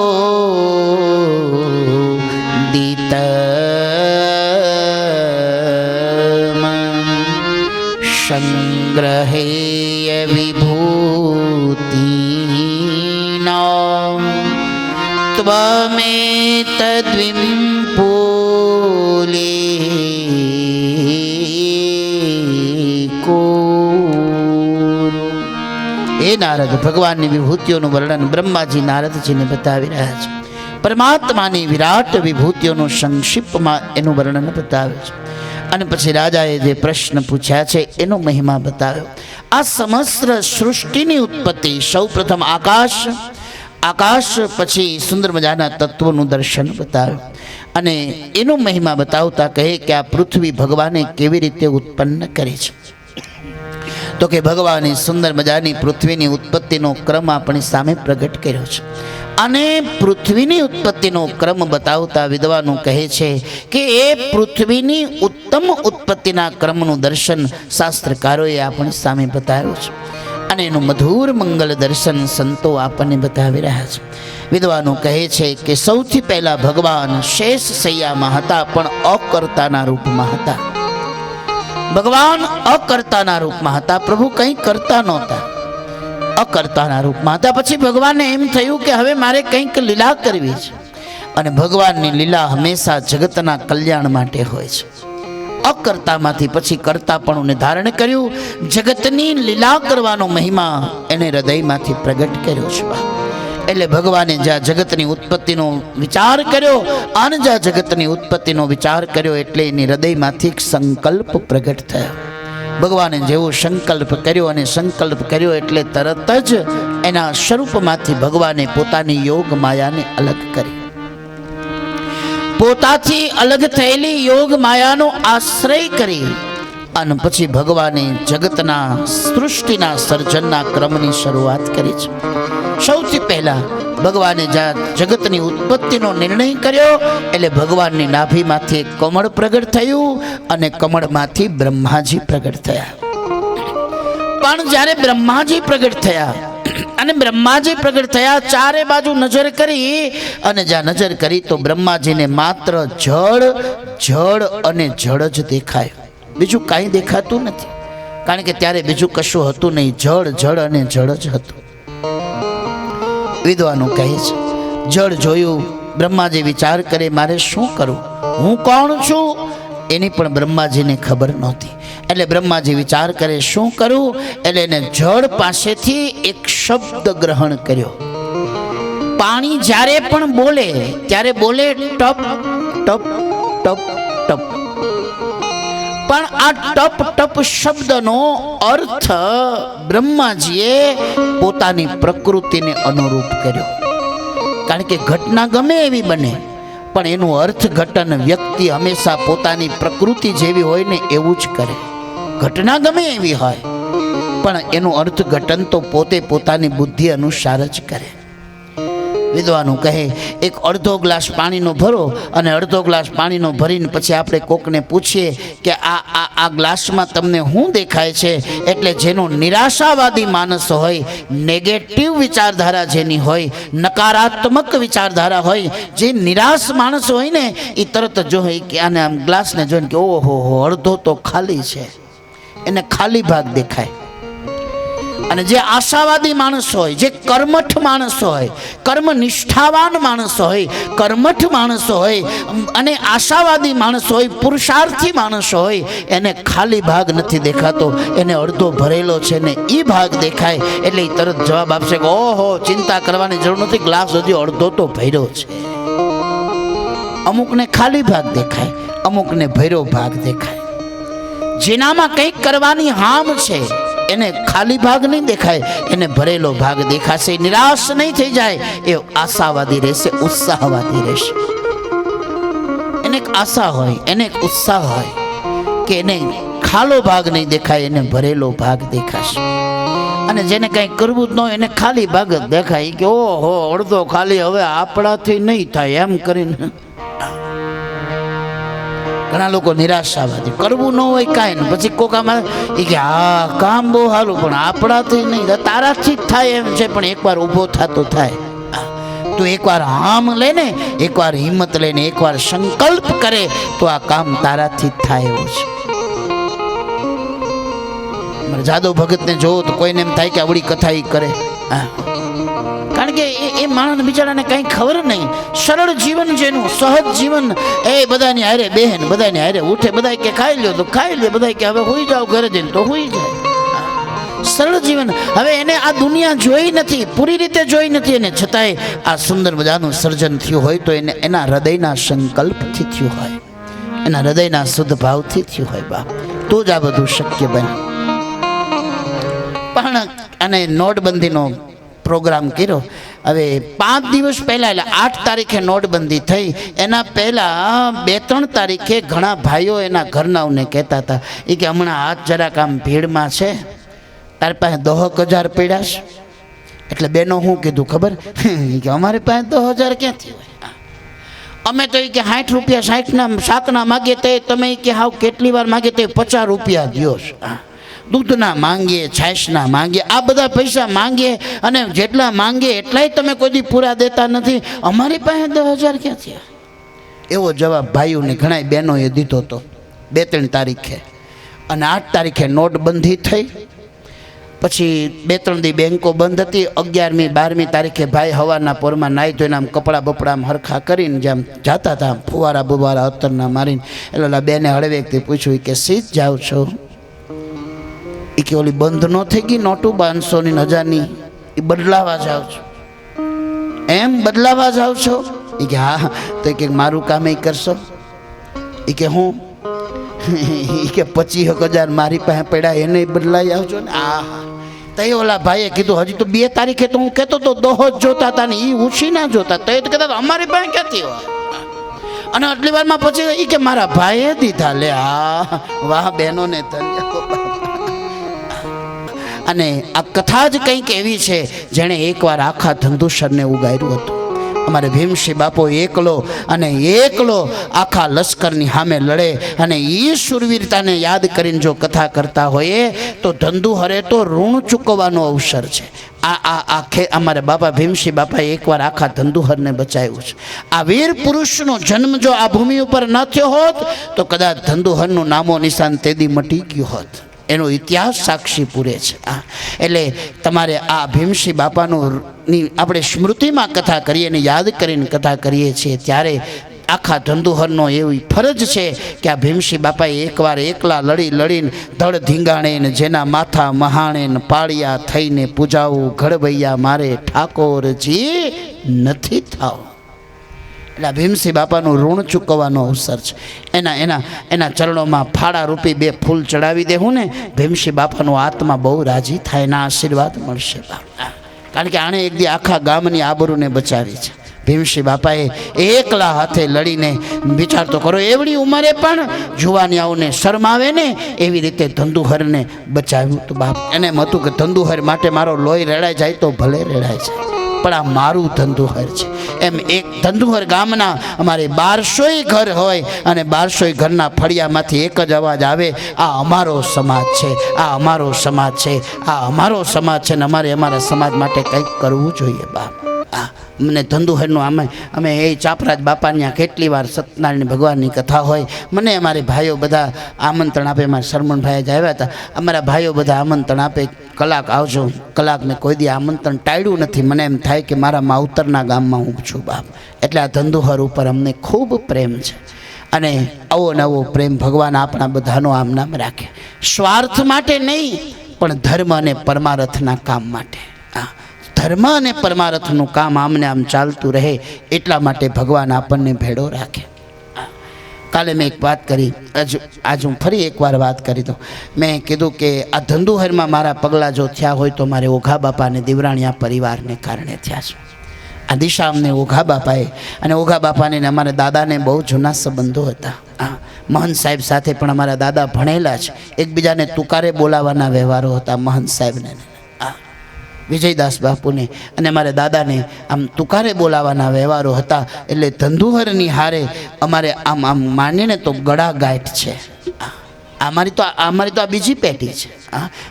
દીતમ સંગ્રહેય વિભૂતિનામ ત્વમેતદ્વિપુલે હે નારદ, ભગવાનની વિભૂતિઓનું વર્ણન બ્રહ્માજી નારદજીને બતાવી રહ્યા છે. પરમાત્માની વિરાટ વિભૂતિઓનું સંક્ષિપ્તમાં એનું વર્ણન બતાવે છે અને પછી રાજાએ જે પ્રશ્ન પૂછ્યા છે એનો મહિમા બતાવ્યો. આ સમસ્ત સૃષ્ટિની ઉત્પત્તિ સૌપ્રથમ આકાશ પછી સુંદર મજાના તત્વોનું દર્શન બતાવ્યું અને એનો મહિમા બતાવતા કહે કે આ પૃથ્વી ભગવાને કેવી રીતે ઉત્પન્ન કરી છે. તો કે ભગવાને સુંદર મજાની પૃથ્વીની ઉત્પત્તિનો ક્રમ આપણી સામે પ્રગટ કર્યો છે અને પૃથ્વીની ઉત્પત્તિનો ક્રમ બતાવતા વિદ્વાનો કહે છે કે એ પૃથ્વીની ઉત્તમ ઉત્પત્તિના ક્રમનું દર્શન શાસ્ત્રકારોએ આપણી સામે બતાવ્યું છે અને એનું મધુર મંગલ દર્શન સંતો આપણને બતાવી રહ્યા છે. વિદ્વાનો કહે છે કે સૌથી પહેલા ભગવાન શેષ શૈયામાં હતા પણ અકર્તાના રૂપમાં હતા. ભગવાન અકર્તાના રૂપમાં હતા. પ્રભુ કંઈ કરતા નહોતા, અકર્તાના રૂપમાં હતા. પછી ભગવાનને એમ થયું કે હવે મારે કંઈક લીલા કરવી છે અને ભગવાનની લીલા હંમેશા જગતના કલ્યાણ માટે હોય છે. અકર્તામાંથી પછી કર્તાપણુંને ધારણ કર્યું. જગતની લીલા કરવાનો મહિમા એને હૃદયમાંથી પ્રગટ કર્યો છે. એટલે ભગવાને જ્યાં જગતની ઉત્પત્તિનો વિચાર કર્યો અને જ્યાં જગતની ઉત્પત્તિનો વિચાર કર્યો એટલે એની હૃદયમાંથી એક સંકલ્પ પ્રગટ થયો. ભગવાને જેવો સંકલ્પ કર્યો અને સંકલ્પ કર્યો એટલે તરત જ એના સ્વરૂપમાંથી ભગવાને પોતાની યોગ માયાને અલગ કરી. પોતાથી અલગ થયેલી યોગ માયાનો આશ્રય કરી અને પછી ભગવાને જગતના સૃષ્ટિના સર્જનના ક્રમની શરૂઆત કરી છે. સૌથી પહેલા ભગવાને જ્યાં જગતની ઉત્પત્તિનો નિર્ણય કર્યો એટલે ભગવાનની નાભીમાંથી એક કમળ પ્રગટ થયું અને કમળમાંથી બ્રહ્માજી પ્રગટ થયા. પણ જ્યારે બ્રહ્માજી પ્રગટ થયા અને બ્રહ્માજી પ્રગટ થયા ચારે બાજુ નજર કરી અને જ્યાં નજર કરી તો બ્રહ્માજીને માત્ર જળ અને જળ જ દેખાય, બીજું કાંઈ દેખાતું નથી. કારણ કે ત્યારે બીજું કશું હતું નહીં, જળ અને જળ જ હતું. વિદ્વાનો કહે છે જળ જોયું, બ્રહ્માજી વિચાર કરે મારે શું કરું, હું કોણ છું એની પણ બ્રહ્માજીને ખબર નહોતી. એટલે બ્રહ્માજી વિચાર કરે શું કરું એટલે એને જળ પાસેથી એક શબ્દ ગ્રહણ કર્યો. પાણી જ્યારે પણ બોલે ત્યારે બોલે ટપ ટપ ટપ ટપ. પણ આ ટપ ટપ શબ્દનો અર્થ બ્રહ્માજીએ પોતાની પ્રકૃતિને અનુરૂપ કર્યો. કારણ કે ઘટના ગમે એવી બને પણ એનું અર્થઘટન વ્યક્તિ હંમેશા પોતાની પ્રકૃતિ જેવી હોય ને એવું જ કરે. ઘટના ગમે એવી હોય પણ એનું અર્થઘટન તો પોતે પોતાની બુદ્ધિ અનુસાર જ કરે. વિદ્વાનો કહે એક અડધો ગ્લાસ પાણીનો ભરો અને અડધો ગ્લાસ પાણીનો ભરીને પછી આપણે કોકને પૂછીએ કે આ ગ્લાસમાં તમને શું દેખાય છે, એટલે જેનો નિરાશાવાદી માણસ હોય, નેગેટિવ વિચારધારા જેની હોય, નકારાત્મક વિચારધારા હોય, જે નિરાશ માણસ હોય ને એ તરત જોઈ કે આને આમ ગ્લાસને જોઈને કે ઓહો અડધો તો ખાલી છે, એને ખાલી ભાગ દેખાય. અને જે આશાવાદી માણસ હોય, જે કર્મઠ માણસ હોય, કર્મનિષ્ઠાવાન માણસ હોય, કર્મઠ માણસ હોય અને આશાવાદી માણસ હોય, પુરુષાર્થી માણસ હોય, એને ખાલી ભાગ નથી દેખાતો, એને અડધો ભરેલો છે ને એ ભાગ દેખાય. એટલે એ તરત જવાબ આપશે કે ઓહો ચિંતા કરવાની જરૂર નથી, ગ્લાસ હજી અડધો તો ભર્યો છે. અમુકને ખાલી ભાગ દેખાય, અમુકને ભર્યો ભાગ દેખાય. જેનામાં કંઈક કરવાની હામ છે એને ખાલી ભાગ નહીં દેખાય, એને ભરેલો ભાગ દેખાશે. નિરાશ નહીં થઈ જાય, એ આશાવાદી રહેશે, ઉત્સાહવાદી રહેશે. એને એક આશા હોય, એને એક ઉત્સાહ હોય કે એને ખાલો ભાગ નહીં દેખાય, એને ભરેલો ભાગ દેખાશે. અને જેને કંઈ કરવું જ ન હોય એને ખાલી ભાગ જ દેખાય કે ઓહો અડધો ખાલી, હવે આપણાથી નહીં થાય એમ કરીને. ઘણા લોકો નિરાશાવાદી, કરવું ન હોય કાંઈ ને પછી કોકામાં એ કે હા કામ બહુ સારું પણ આપણાથી નહીં, તારાથી જ થાય એમ છે. પણ એકવાર ઊભો થતો થાય, તો એકવાર હામ લે ને, એકવાર હિંમત લઈને એકવાર સંકલ્પ કરે તો આ કામ તારાથી જ થાય એવું છે. જાદવ ભગતને જોવો તો કોઈને એમ થાય કે આવડી કથા ઈ કરે. કારણ કે એ માણસ બિચારાને કંઈ ખબર નહીં. સરળ જીવન જેનું, સહજ જીવન, એ બધાની હારે બહેન, બધાની હારે ઉઠે, બધા કે ખાઈ લ્યો તો ખાઈ લે, બધા કે હવે હોઈ જાઓ ઘરે જઈને તો હોઈ જાય. સરળ જીવન. હવે એને આ દુનિયા જોઈ નથી, પૂરી રીતે જોઈ નથી, અને છતાંય આ સુંદર મજાનું સર્જન થયું હોય તો એને એના હૃદયના સંકલ્પથી થયું હોય, એના હૃદયના શુદ્ધ ભાવથી થયું હોય બાપ, તો જ આ બધું શક્ય બને. પણ અને નોટબંધીનો પ્રોગ્રામ કર્યો. હવે 5 દિવસ પહેલાં, એટલે 8 તારીખે નોટબંધી થઈ, એના પહેલાં 2-3 તારીખે ઘણા ભાઈઓ એના ઘરનાઓને કહેતા હતા એ કે હમણાં હાથ જરાક આમ ભીડમાં છે, તારી પાસે 10,000 પડ્યા છે. એટલે બેનો શું કીધું ખબર કે અમારી પાસે 10,000 ક્યાંથી હોય, અમે તો એ કે 60 રૂપિયા 60ના શાકના માગીએ તો તમે કે હાવ કેટલી વાર માગીએ તો 50 રૂપિયા દો છો. દૂધના માંગીએ, છાશના માંગીએ, આ બધા પૈસા માંગીએ અને જેટલા માંગીએ એટલાય તમે કોઈ દી પૂરા દેતા નથી, અમારી પાસે 10,000 ક્યાંથી? એવો જવાબ ભાઈઓને ઘણા બહેનોએ દીધો હતો 2-3 તારીખે. અને 8 તારીખે નોટબંધી થઈ. પછી 2-3 દી બેંકો બંધ હતી. 11મી 12મી તારીખે ભાઈ હવાના પોરમાં નાહી ધોઈને આમ કપડાં બપડા હરખા કરીને જેમ જતા હતા, ફુવારા બુવારા અત્તરના મારીને. એટલે બેને હળવેકથી પૂછ્યું કે સીધ જાઓ છો? એ કે ઓલી બંધ ન થઈ ગઈ નોટું 500ની 1000ની, એ બદલાવા જાવ છો? એમ બદલાવા જાવ છો? એ કે હા. તો કે મારું કામ એ કરશો? એ કે હું? એ કે 25,000 મારી પાસે પડ્યા એને બદલાઈ આવજો ને. આ તો ઓલા ભાઈએ કીધું હજી તો 2 તારીખે તો હું કહેતો તો દોહો જ જોતા હતા ને એ ઉછી ના જોતા, તો એ તો કહેતા અમારી પાસે ક્યાંથી હોય? અને આટલી વારમાં પછી એ કે મારા ભાઈએ દીધા. લે હા, વાહ બહેનોને ધન્ય. અને આ કથા જ કંઈક એવી છે જેણે એકવાર આખા ધંધુસરને ઉગાર્યું હતું. અમારે ભીમસિંહ બાપો એકલો આખા લશ્કરની સામે લડે, અને એ શૂરવીરતાને યાદ કરીને જો કથા કરતા હોઈએ તો ધંધુહરે તો ઋણ ચૂકવવાનો અવસર છે. અમારા બાપા ભીમસિંહ બાપાએ એકવાર આખા ધંધુહરને બચાવ્યું છે. આ વીર પુરુષનો જન્મ જો આ ભૂમિ ઉપર ન થયો હોત તો કદાચ ધંધુહરનું નામો નિશાન તેદી મટી ગયું હોત. એનો ઇતિહાસ સાક્ષી પૂરે છે. એટલે તમારે આ ભીમસિંહ બાપાનું આપણે સ્મૃતિમાં કથા કરીએ અને યાદ કરીને કથા કરીએ છીએ ત્યારે આખા ધંધુહરનો એવી ફરજ છે કે આ ભીમસિંહ બાપાએ એકવાર એકલા લડીને ધડ ધીંગાણે ને જેના માથા મહાણે ને પાળિયા થઈને પૂજાવું ઘડવૈયા મારે ઠાકોરજી નથી થાવ. એટલે આ ભીમસિંહ બાપાનું ઋણ ચૂકવવાનો અવસર છે. એના ચરણોમાં ફાળા રૂપી 2 ફૂલ ચડાવી દેવું ને, ભીમસિંહ બાપાનો આત્મા બહુ રાજી થાય, એના આશીર્વાદ મળશે બાપ. કારણ કે આણે એક દી આખા ગામની આબરૂને બચાવી છે. ભીમસિંહ બાપાએ એકલા હાથે લડીને, વિચાર તો કરો, એવડી ઉંમરે પણ જુવાનિયાઓને શરમાવે ને એવી રીતે ધંધુહરને બચાવ્યું તો બાપ. એને એમ હતું કે ધંધુહર માટે મારો લોહી રેડાઈ જાય તો ભલે રેડાઈ જાય, પણ આ મારું ધંધુહર છે. એમ એક ધંધુહર ગામના અમારે 1200 ઘર હોય અને 1200 ઘરના ફળિયામાંથી એક જ અવાજ આવે, આ અમારો સમાજ છે, આ અમારો સમાજ છે, આ અમારો સમાજ છે ને અમારે અમારા સમાજ માટે કંઈક કરવું જોઈએ બાપ. મને ધંધુહરનું અમે એ ચાપરાજ બાપાની કેટલી વાર સત્યનારાયણ ભગવાનની કથા હોય, મને અમારે ભાઈઓ બધા આમંત્રણ આપે. અમારા શરમણભાઈ જ આવ્યા હતા, અમારા ભાઈઓ બધા આમંત્રણ આપે, કલાક આવજો, કલાક મેં કોઈ દી આમંત્રણ ટાળ્યું નથી. મને એમ થાય કે મારા માવતરના ગામમાં હું છું બાપ. એટલે આ ધંધુહર ઉપર અમને ખૂબ પ્રેમ છે અને આવો નવો પ્રેમ ભગવાન આપણા બધાનો આમ નામ રાખે. સ્વાર્થ માટે નહીં, પણ ધર્મ અને પરમાર્થના કામ માટે. ધર્મ અને પરમાર્થનું કામ આમને આમ ચાલતું રહે એટલા માટે ભગવાન આપણને ભેડો રાખે. કાલે મેં એક વાત કરી, આજ હું ફરી એકવાર વાત કરી દઉં. મેં કીધું કે આ ધંધુહરમાં મારા પગલાં જો થયા હોય તો મારે ઓઘા બાપા અને દીવરાણીયા પરિવારને કારણે થયા છે. આ દિશા અમને ઓઘા બાપાએ, અને ઓઘા બાપાને અમારા દાદાને બહુ જૂના સંબંધો હતા. મહંત સાહેબ સાથે પણ અમારા દાદા ભણેલા છે. એકબીજાને તુકારે બોલાવવાના વ્યવહારો હતા મહંત સાહેબને, વિજયદાસ બાપુને અને અમારા દાદાને આમ તુકારે બોલાવવાના વ્યવહારો હતા. એટલે ધંધુહરની હારે અમારે આમ માનીને તો ગળા ગાંઠ છે. અમારી તો આ બીજી પેઢી છે,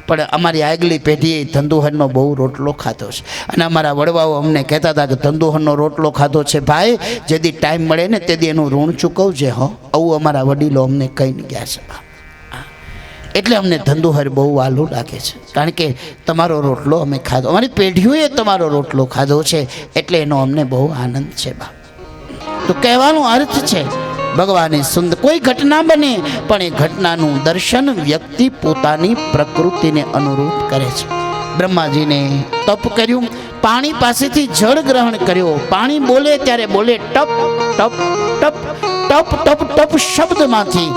પણ અમારી આગલી પેઢીએ ધંધુહરનો બહુ રોટલો ખાધો છે. અને અમારા વડવાઓ અમને કહેતા હતા કે ધંધુહરનો રોટલો ખાધો છે ભાઈ, જેથી ટાઈમ મળે ને તેથી એનું ઋણ ચૂકવજે હો. આવું અમારા વડીલો અમને કહીને ગયા છે. એટલે અમને ધંધુહર બહુ વાલું લાગે છે, કારણ કે તમારો રોટલો અમે ખાધો, અમારી પેઢીઓએ તમારો રોટલો ખાધો છે, એટલે એનો અમને બહુ આનંદ છે બાપ. તો કહેવાનો અર્થ છે ભગવાને સુંદર કોઈ ઘટના બને પણ એ ઘટનાનું દર્શન વ્યક્તિ પોતાની પ્રકૃતિને અનુરૂપ કરે છે. બ્રહ્માજીને તપ કર્યું, પાણી પાસેથી જળ ગ્રહણ કર્યો. પાણી બોલે ત્યારે બોલે ટપ ટપ ટપ ટપ ટપ ટપ શબ્દમાંથી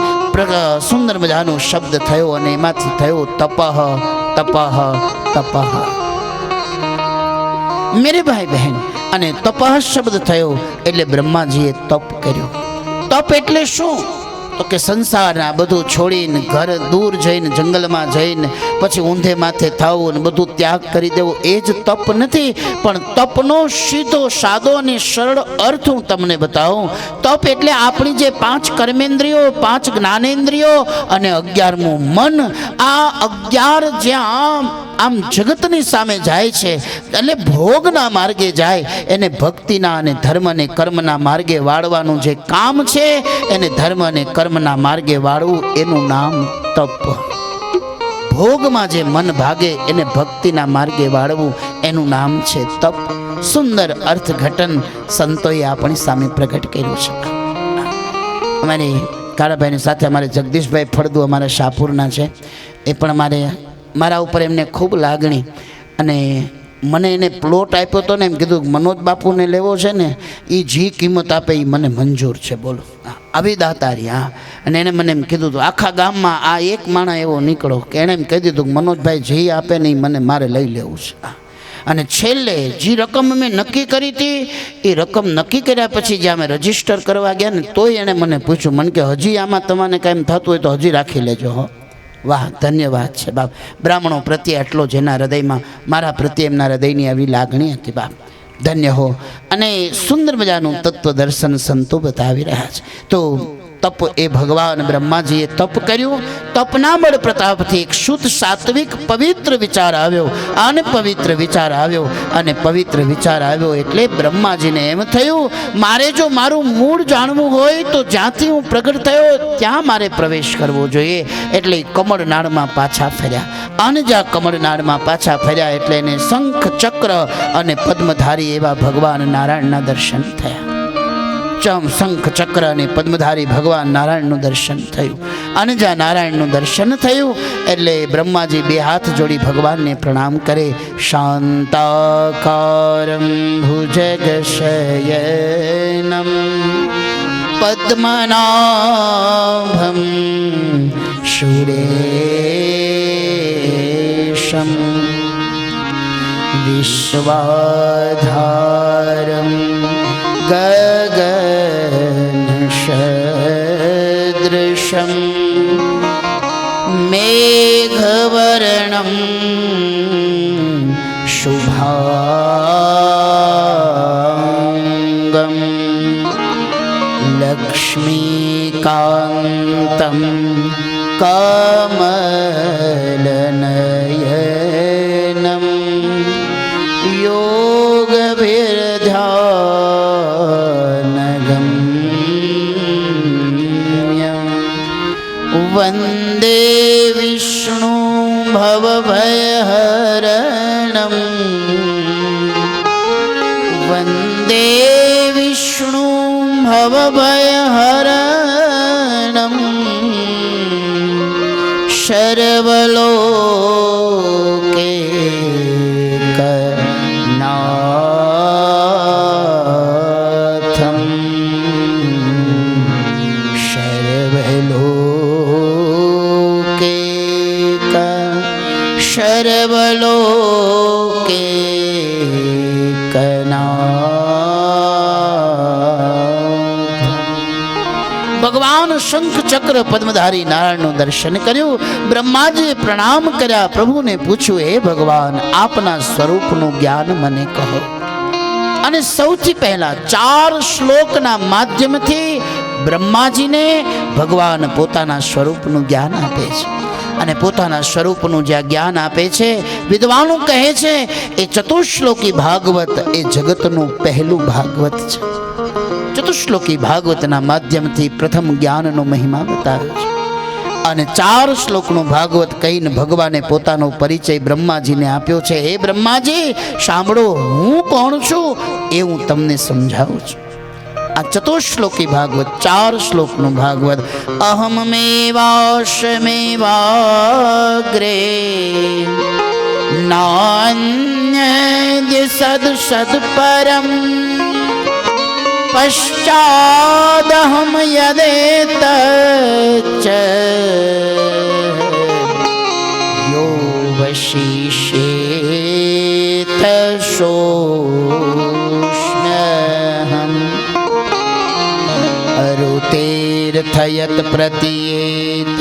સુંદર મજાનો શબ્દ થયો અને એમાંથી થયો તપહ તપહ તપહ. મેરે ભાઈ બહેન, અને તપહ શબ્દ થયો એટલે બ્રહ્માજીએ તપ કર્યો. તપ એટલે શું? તો કે સંસારના બધું છોડીને ઘર દૂર જઈને જંગલમાં જઈને પછી ઊંધે માથે થવું ને બધું ત્યાગ કરી દેવું, એ જ તપ નથી. પણ તપનો સીધો સાદો અને સરળ અર્થ હું તમને બતાવું. તપ એટલે આપણી જે 5 કર્મેન્દ્રિયો, 5 જ્ઞાનેન્દ્રિયો અને 11મું મન, આ 11 જ્યાં આમ જગતની સામે જાય છે એટલે ભોગના માર્ગે જાય, એને ભક્તિના અને ધર્મ અને કર્મના માર્ગે વાળવાનું જે કામ છે, એને ધર્મ અને કર્મના માર્ગે વાળવું, એનું નામ તપ. ભોગમાં જે મન ભાગે એને ભક્તિના માર્ગે વાળવું, એનું નામ છે તપ. સુંદર અર્થઘટન સંતોએ આપણી સામે પ્રગટ કર્યું છે. અમારે કાળાભાઈની સાથે અમારે જગદીશભાઈ ફળદુ અમારા શાહપુરના છે, એ પણ મારા ઉપર એમને ખૂબ લાગણી, અને મને એને પ્લોટ આપ્યો હતો ને એમ કીધું મનોજ બાપુને લેવો છે ને, એ જે કિંમત આપે એ મને મંજૂર છે. બોલો, આવી દાતારી. હા, અને એને મને એમ કીધું હતું, આખા ગામમાં આ એક માણસ એવો નીકળો કે એણે એમ કહી દીધું કે મનોજભાઈ જે આપે ને એ મારે લઈ લેવું છે. અને છેલ્લે જે રકમ મેં નક્કી કરી હતી, એ રકમ નક્કી કર્યા પછી જે અમે રજીસ્ટર કરવા ગયા ને તોય એણે મને પૂછ્યું, મને કે હજી આમાં તમને કાંઈ થતું હોય તો હજી રાખી લેજો હો. વાહ, ધન્યવાદ છે બાપ. બ્રાહ્મણો પ્રત્યે આટલો જેના હૃદયમાં, મારા પ્રત્યે એમના હૃદયની આવી લાગણી હતી બાપ. ધન્ય હો. અને સુંદર મજાનું તત્વ દર્શન સંતો બતાવી રહ્યા છે. તો તપ એ ભગવાન બ્રહ્માજીએ તપ કર્યું. તપના બળ પ્રતાપથી એક શુદ્ધ સાત્વિક પવિત્ર વિચાર આવ્યો, અને પવિત્ર વિચાર આવ્યો, અને પવિત્ર વિચાર આવ્યો એટલે બ્રહ્માજીને એમ થયું, મારે જો મારું મૂળ જાણવું હોય તો જ્યાંથી હું પ્રગટ થયો ત્યાં મારે પ્રવેશ કરવો જોઈએ. એટલે કમળનાળમાં પાછા ફર્યા, અને જ્યાં કમળનાળમાં પાછા ફર્યા એટલે એને શંખ ચક્ર અને પદ્મધારી એવા ભગવાન નારાયણના દર્શન થયા. શંખ ચક્ર અને પદ્મધારી ભગવાન નારાયણનું દર્શન થયું. અને જ્યાં નારાયણનું દર્શન થયું એટલે બ્રહ્માજી બે હાથ જોડી ભગવાનને પ્રણામ કરે. શાંતાકારમ ભુજગશયનમ પદ્મનાભમ સુરેશમ વિશ્વાધારમ ગગનસદૃશમ મેઘવર્ણમ શુભાંગમ લક્ષ્મીકાંતમ કમલનયનમ યોગભીર્ધ્યાનગમ્યમ વંદે વિષ્ણુ ભવભયહરણમ વંદે વિષ્ણુ ભવભયહરણમ સર્વલોકૈકનાથમ ભગવાન શંખ ચક્ર પદ્મધારી નારાયણનું દર્શન કર્યું. બ્રહ્માજીએ પ્રણામ કર્યા. પ્રભુને પૂછ્યું, હે ભગવાન, આપના સ્વરૂપનું જ્ઞાન મને કહો. અને સૌથી પહેલા 4 શ્લોકના માધ્યમથી બ્રહ્માજીને ભગવાન પોતાના સ્વરૂપનું જ્ઞાન આપે છે. અને પોતાના સ્વરૂપનું જ્યાં જ્ઞાન આપે છે, વિદ્વાનો કહે છે એ ચતુશ્લોકી ભાગવત એ જગતનું પહેલું ભાગવત છે. ચતુશ્લોકી ભાગવતના માધ્યમથી પ્રથમ જ્ઞાનનો મહિમા બતાવ્યો છે. અને 4 શ્લોકનું ભાગવત કહીને ભગવાને પોતાનો પરિચય બ્રહ્માજીને આપ્યો છે. હે બ્રહ્માજી, સાંભળો, હું કોણ છું એ હું તમને સમજાવું છું. આ ચતુશ્લોકી ભાગવત 4 શ્લોકનું ભાગવત. અહમેવાશમેવાગ્રે નાન્યદ્ય સદ પરમ પશ્ચાદહમ યદેત યો વશિષ્યેત શોષ્ણહમ અરુતેર્થયત પ્રતીયેત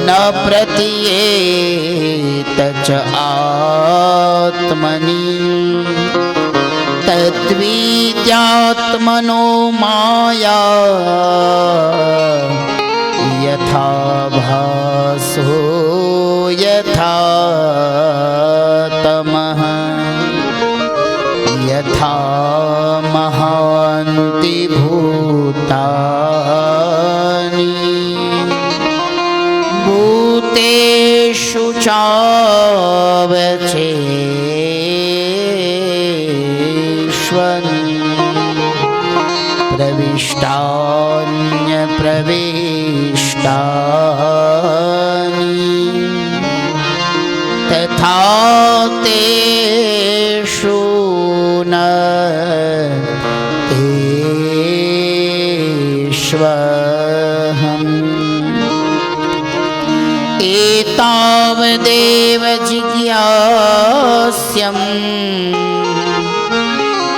ન પ્રતીયેત ચ આત્મની તદ્વિદ્યાત્મનો માયા યથા ભાસો યથા તમઃ યથા મહાન્તિ ભૂતાની ભૂતેષુ ચાવચે પ્રવિષ્ટાન્ય પ્રવિષ્ટાની તથા તેષુ ન તેષ્વહમ એતાવદેવ જિજ્ઞાસ્યમ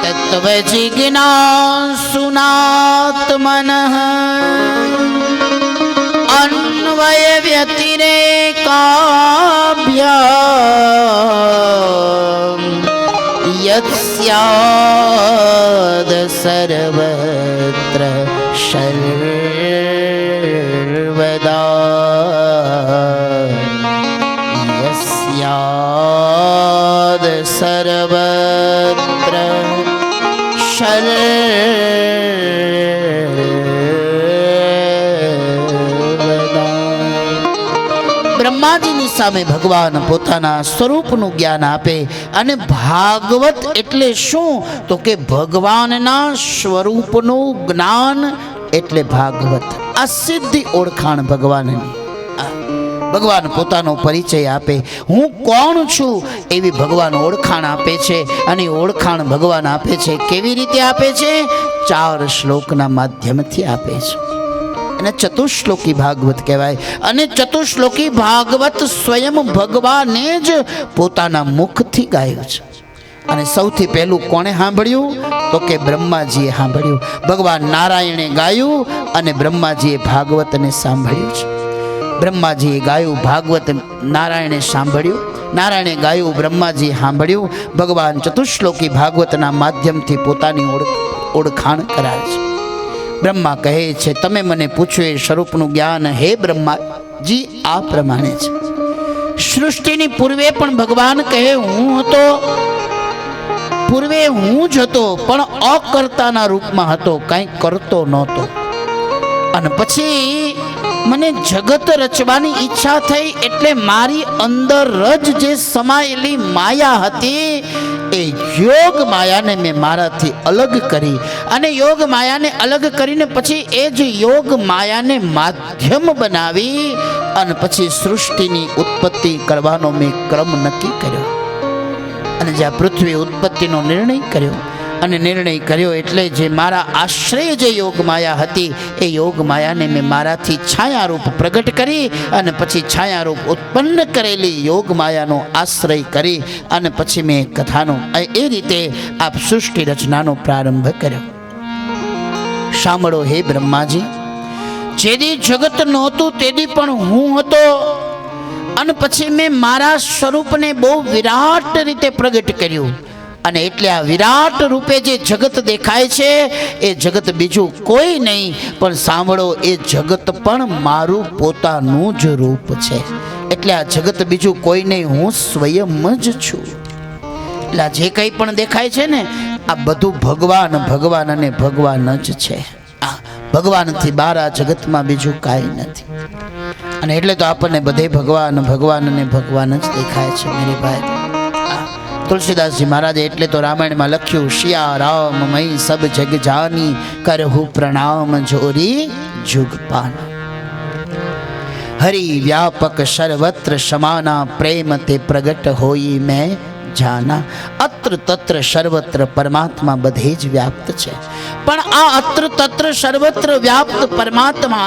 તત્વજિજ્ઞાસુનાત્મનઃ અન્વય વ્યતિરેકાભ્યામ યસ્યાદ સર્વત્ર સર્વદા યસ્યાદ સર્વત્ર બ્રહ્માજીની સામે ભગવાન પોતાના સ્વરૂપનું જ્ઞાન આપે. અને ભાગવત એટલે શું? તો કે ભગવાનના સ્વરૂપનું જ્ઞાન એટલે ભાગવત. આ સીધી ઓળખાણ ભગવાનની. ભગવાન પોતાનો પરિચય આપે, હું કોણ છું એવી ભગવાન ઓળખાણ આપે છે. અને ઓળખાણ ભગવાન આપે છે કેવી રીતે આપે છે? 4 શ્લોકના માધ્યમથી આપે છે. અને ચતુશ્લોકી ભાગવત કહેવાય. અને ચતુશ્લોકી ભાગવત સ્વયં ભગવાને જ પોતાના મુખથી ગાયું છે. અને સૌથી પહેલું કોણે સાંભળ્યું? તો કે બ્રહ્માજીએ સાંભળ્યું. ભગવાન નારાયણે ગાયું અને બ્રહ્માજીએ ભાગવતને સાંભળ્યું છે. બ્રહ્માજીએ ગાયું, ભાગવત નારાયણે સાંભળ્યું. નારાયણે ગાયું, બ્રહ્માજીએ સાંભળ્યું. ભગવાન ચતુશ્લોકી ભાગવતના માધ્યમથી પોતાની ઓળખાણ કરાવે છે. બ્રહ્મા કહે છે, તમે મને પૂછ્યું એ સ્વરૂપનું જ્ઞાન હે બ્રહ્માજી આ પ્રમાણે છે. સૃષ્ટિની પૂર્વે પણ ભગવાન કહે હું હતો. પૂર્વે હું જ હતો, પણ અકર્તાના રૂપમાં હતો, કંઈ કરતો નહોતો. અને પછી મને જગત રચવાની ઈચ્છા થઈ, એટલે મારી અંદર જ જે સમાયેલી માયા હતી એ યોગ માયાને મેં મારાથી અલગ કરી. અને યોગ માયાને અલગ કરીને પછી એ જ યોગ માયાને માધ્યમ બનાવી અને પછી સૃષ્ટિની ઉત્પત્તિ કરવાનો મેં ક્રમ નક્કી કર્યો. અને જ્યાં પૃથ્વી ઉત્પત્તિનો નિર્ણય કર્યો, અને નિર્ણય કર્યો એટલે જે મારા આશ્રય જે યોગ માયા હતી એ યોગ માયાને મેં મારાથી છાયારૂપ પ્રગટ કરી અને પછી છાયારૂપ ઉત્પન્ન કરેલી યોગ માયાનો આશ્રય કરી અને પછી મેં કથાનો એ રીતે આ સૃષ્ટિ રચનાનો પ્રારંભ કર્યો. સાંભળો હે બ્રહ્માજી, જેદી જગત નહોતું તેદી પણ હું હતો. અને પછી મેં મારા સ્વરૂપને બહુ વિરાટ રીતે પ્રગટ કર્યું. અને એટલે આ વિરાટ રૂપે જે જગત દેખાય છે એ જગત બીજું કોઈ નહીં, પણ સાંભળો, એ જગત પણ મારું પોતાનું જ રૂપ છે. એટલે આ જગત બીજું કોઈ નહીં, હું સ્વયં જ છું. એટલે જે કંઈ પણ દેખાય છે ને આ બધું ભગવાન ભગવાન અને ભગવાન જ છે. આ ભગવાનથી બહાર આ જગતમાં બીજું કાંઈ નથી. અને એટલે તો આપણને બધે ભગવાન ભગવાન અને ભગવાન જ દેખાય છે મેરે ભાઈ. તુલસીદાસજી મહારાજે એટલે તો રામાયણમાં લખ્યું, શિયા રામ મય સબ જગ જાની, કરહુ પ્રણામ જોરી જુગ પાન. હરિ વ્યાપક સર્વત્ર સમાના, પ્રેમ તે પ્રગટ હોઈ મેં જાના. અત્ર તત્ર સર્વત્ર પરમાત્મા બધે જ વ્યાપ્ત છે. પણ આ અત્ર તત્ર સર્વત્ર વ્યાપ્ત પરમાત્મા